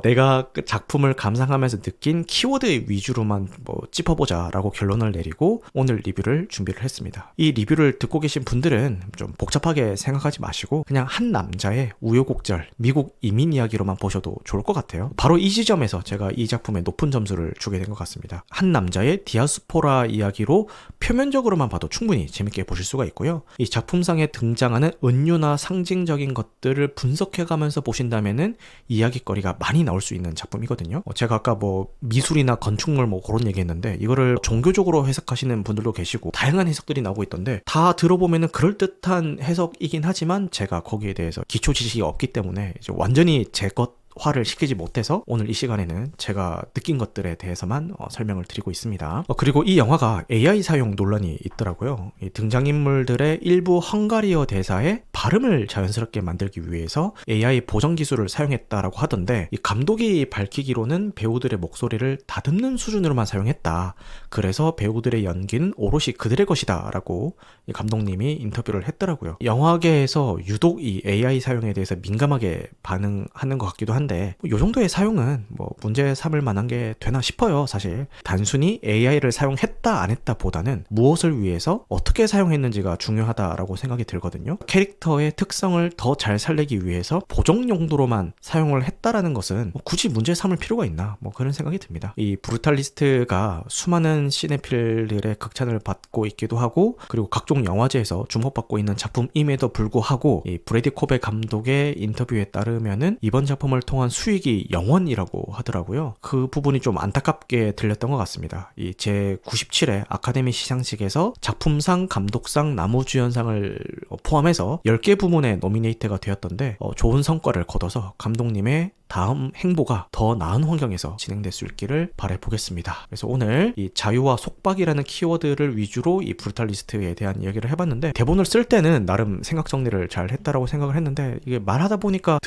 내가 그 작품을 감상하면서 느낀 키워드 위주로만 뭐 짚어보자라고 결론을 내리고 오늘 리뷰를 준비를 했습니다. 이 리뷰를 듣고 계신 분들은 좀 복잡하게 생각하지 마시고 그냥 한 남자의 우여곡절, 미국 이민 이야기로만 보셔도 좋을 것 같아요. 바로 이 지점에서 제가 이 작품에 높은 점수를 주게 된 것 같습니다. 한 남자의 디아스포라 이야기로 표면적으로만 봐도 충분히 재밌게 보실 수가 있고요. 이 작품상에 등장하는 은유나 상징적인 것들을 분석해가면서 보신다면은 이야기거리가 많이 많이 나올 수 있는 작품이거든요. 제가 아까 뭐 미술이나 건축물 뭐 그런 얘기했는데 이거를 종교적으로 해석하시는 분들도 계시고 다양한 해석들이 나오고 있던데 다 들어보면은 그럴듯한 해석이긴 하지만 제가 거기에 대해서 기초 지식이 없기 때문에 이제 완전히 제 것화를 시키지 못해서 오늘 이 시간에는 제가 느낀 것들에 대해서만 설명을 드리고 있습니다. 그리고 이 영화가 AI 사용 논란이 있더라고요. 이 등장인물들의 일부 헝가리어 대사의 발음을 자연스럽게 만들기 위해서 AI 보정 기술을 사용했다라고 하던데 이 감독이 밝히기로는 배우들의 목소리를 다듬는 수준으로만 사용했다. 그래서 배우들의 연기는 오롯이 그들의 것이다 라고 이 감독님이 인터뷰를 했더라고요. 영화계에서 유독 이 AI 사용에 대해서 민감하게 반응하는 것 같기도 한데 이 정도의 사용은 뭐 문제 삼을 만한 게 되나 싶어요. 사실 단순히 AI를 사용했다 안 했다 보다는 무엇을 위해서 어떻게 사용했는지가 중요하다라고 생각이 들거든요. 캐릭터의 특성을 더 잘 살리기 위해서 보정 용도로만 사용을 했다라는 것은 뭐 굳이 문제 삼을 필요가 있나 뭐 그런 생각이 듭니다. 이 브루탈리스트가 수많은 시네필들의 극찬을 받고 있기도 하고 그리고 각종 영화제에서 주목받고 있는 작품임에도 불구하고 이 브래디 코베 감독의 인터뷰에 따르면은 이번 작품을 통한 수익이 0원이라고 하더라고요. 그 부분이 좀 안타깝게 들렸던 것 같습니다. 이 제97회 아카데미 시상식에서 작품상, 감독상, 남우주연상을 포함해서 10개 부문에 노미네이트가 되었던데 좋은 성과를 거둬서 감독님의 다음 행보가 더 나은 환경에서 진행될 수 있기를 바라보겠습니다. 그래서 오늘 이 자유와 속박이라는 키워드를 위주로 이 브루탈리스트에 대한 이야기를 해봤는데 대본을 쓸 때는 나름 생각 정리를 잘 했다라고 생각을 했는데 이게 말하다 보니까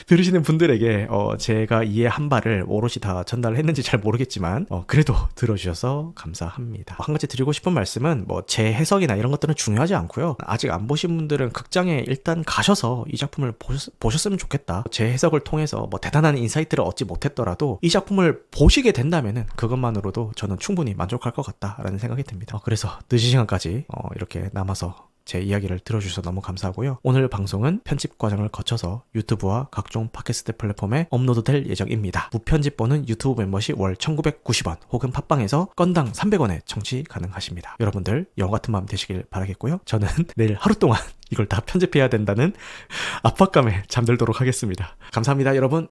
들으시는 분들에게 제가 이해한 바를 오롯이 다 전달했는지 잘 모르겠지만 그래도 들어주셔서 감사합니다. 한 가지 드리고 싶은 말씀은 뭐 제 해석이나 이런 것들은 중요하지 않고요. 아직 안 보신 분들은 극장에 일단 가셔서 이 작품을 보셨으면 좋겠다. 제 해석을 통해서 뭐 대단한 인사이트를 얻지 못했더라도 이 작품을 보시게 된다면은 그것만으로도 저는 충분히 만족할 것 같다라는 생각이 듭니다. 그래서 늦은 시간까지 이렇게 남아서 제 이야기를 들어주셔서 너무 감사하고요. 오늘 방송은 편집 과정을 거쳐서 유튜브와 각종 팟캐스트 플랫폼에 업로드될 예정입니다. 무편집본은 유튜브 멤버십 월 1990원 혹은 팟빵에서 건당 300원에 청취 가능하십니다. 여러분들 영화 같은 마음 되시길 바라겠고요. 저는 내일 하루 동안 이걸 다 편집해야 된다는 압박감에 잠들도록 하겠습니다. 감사합니다, 여러분.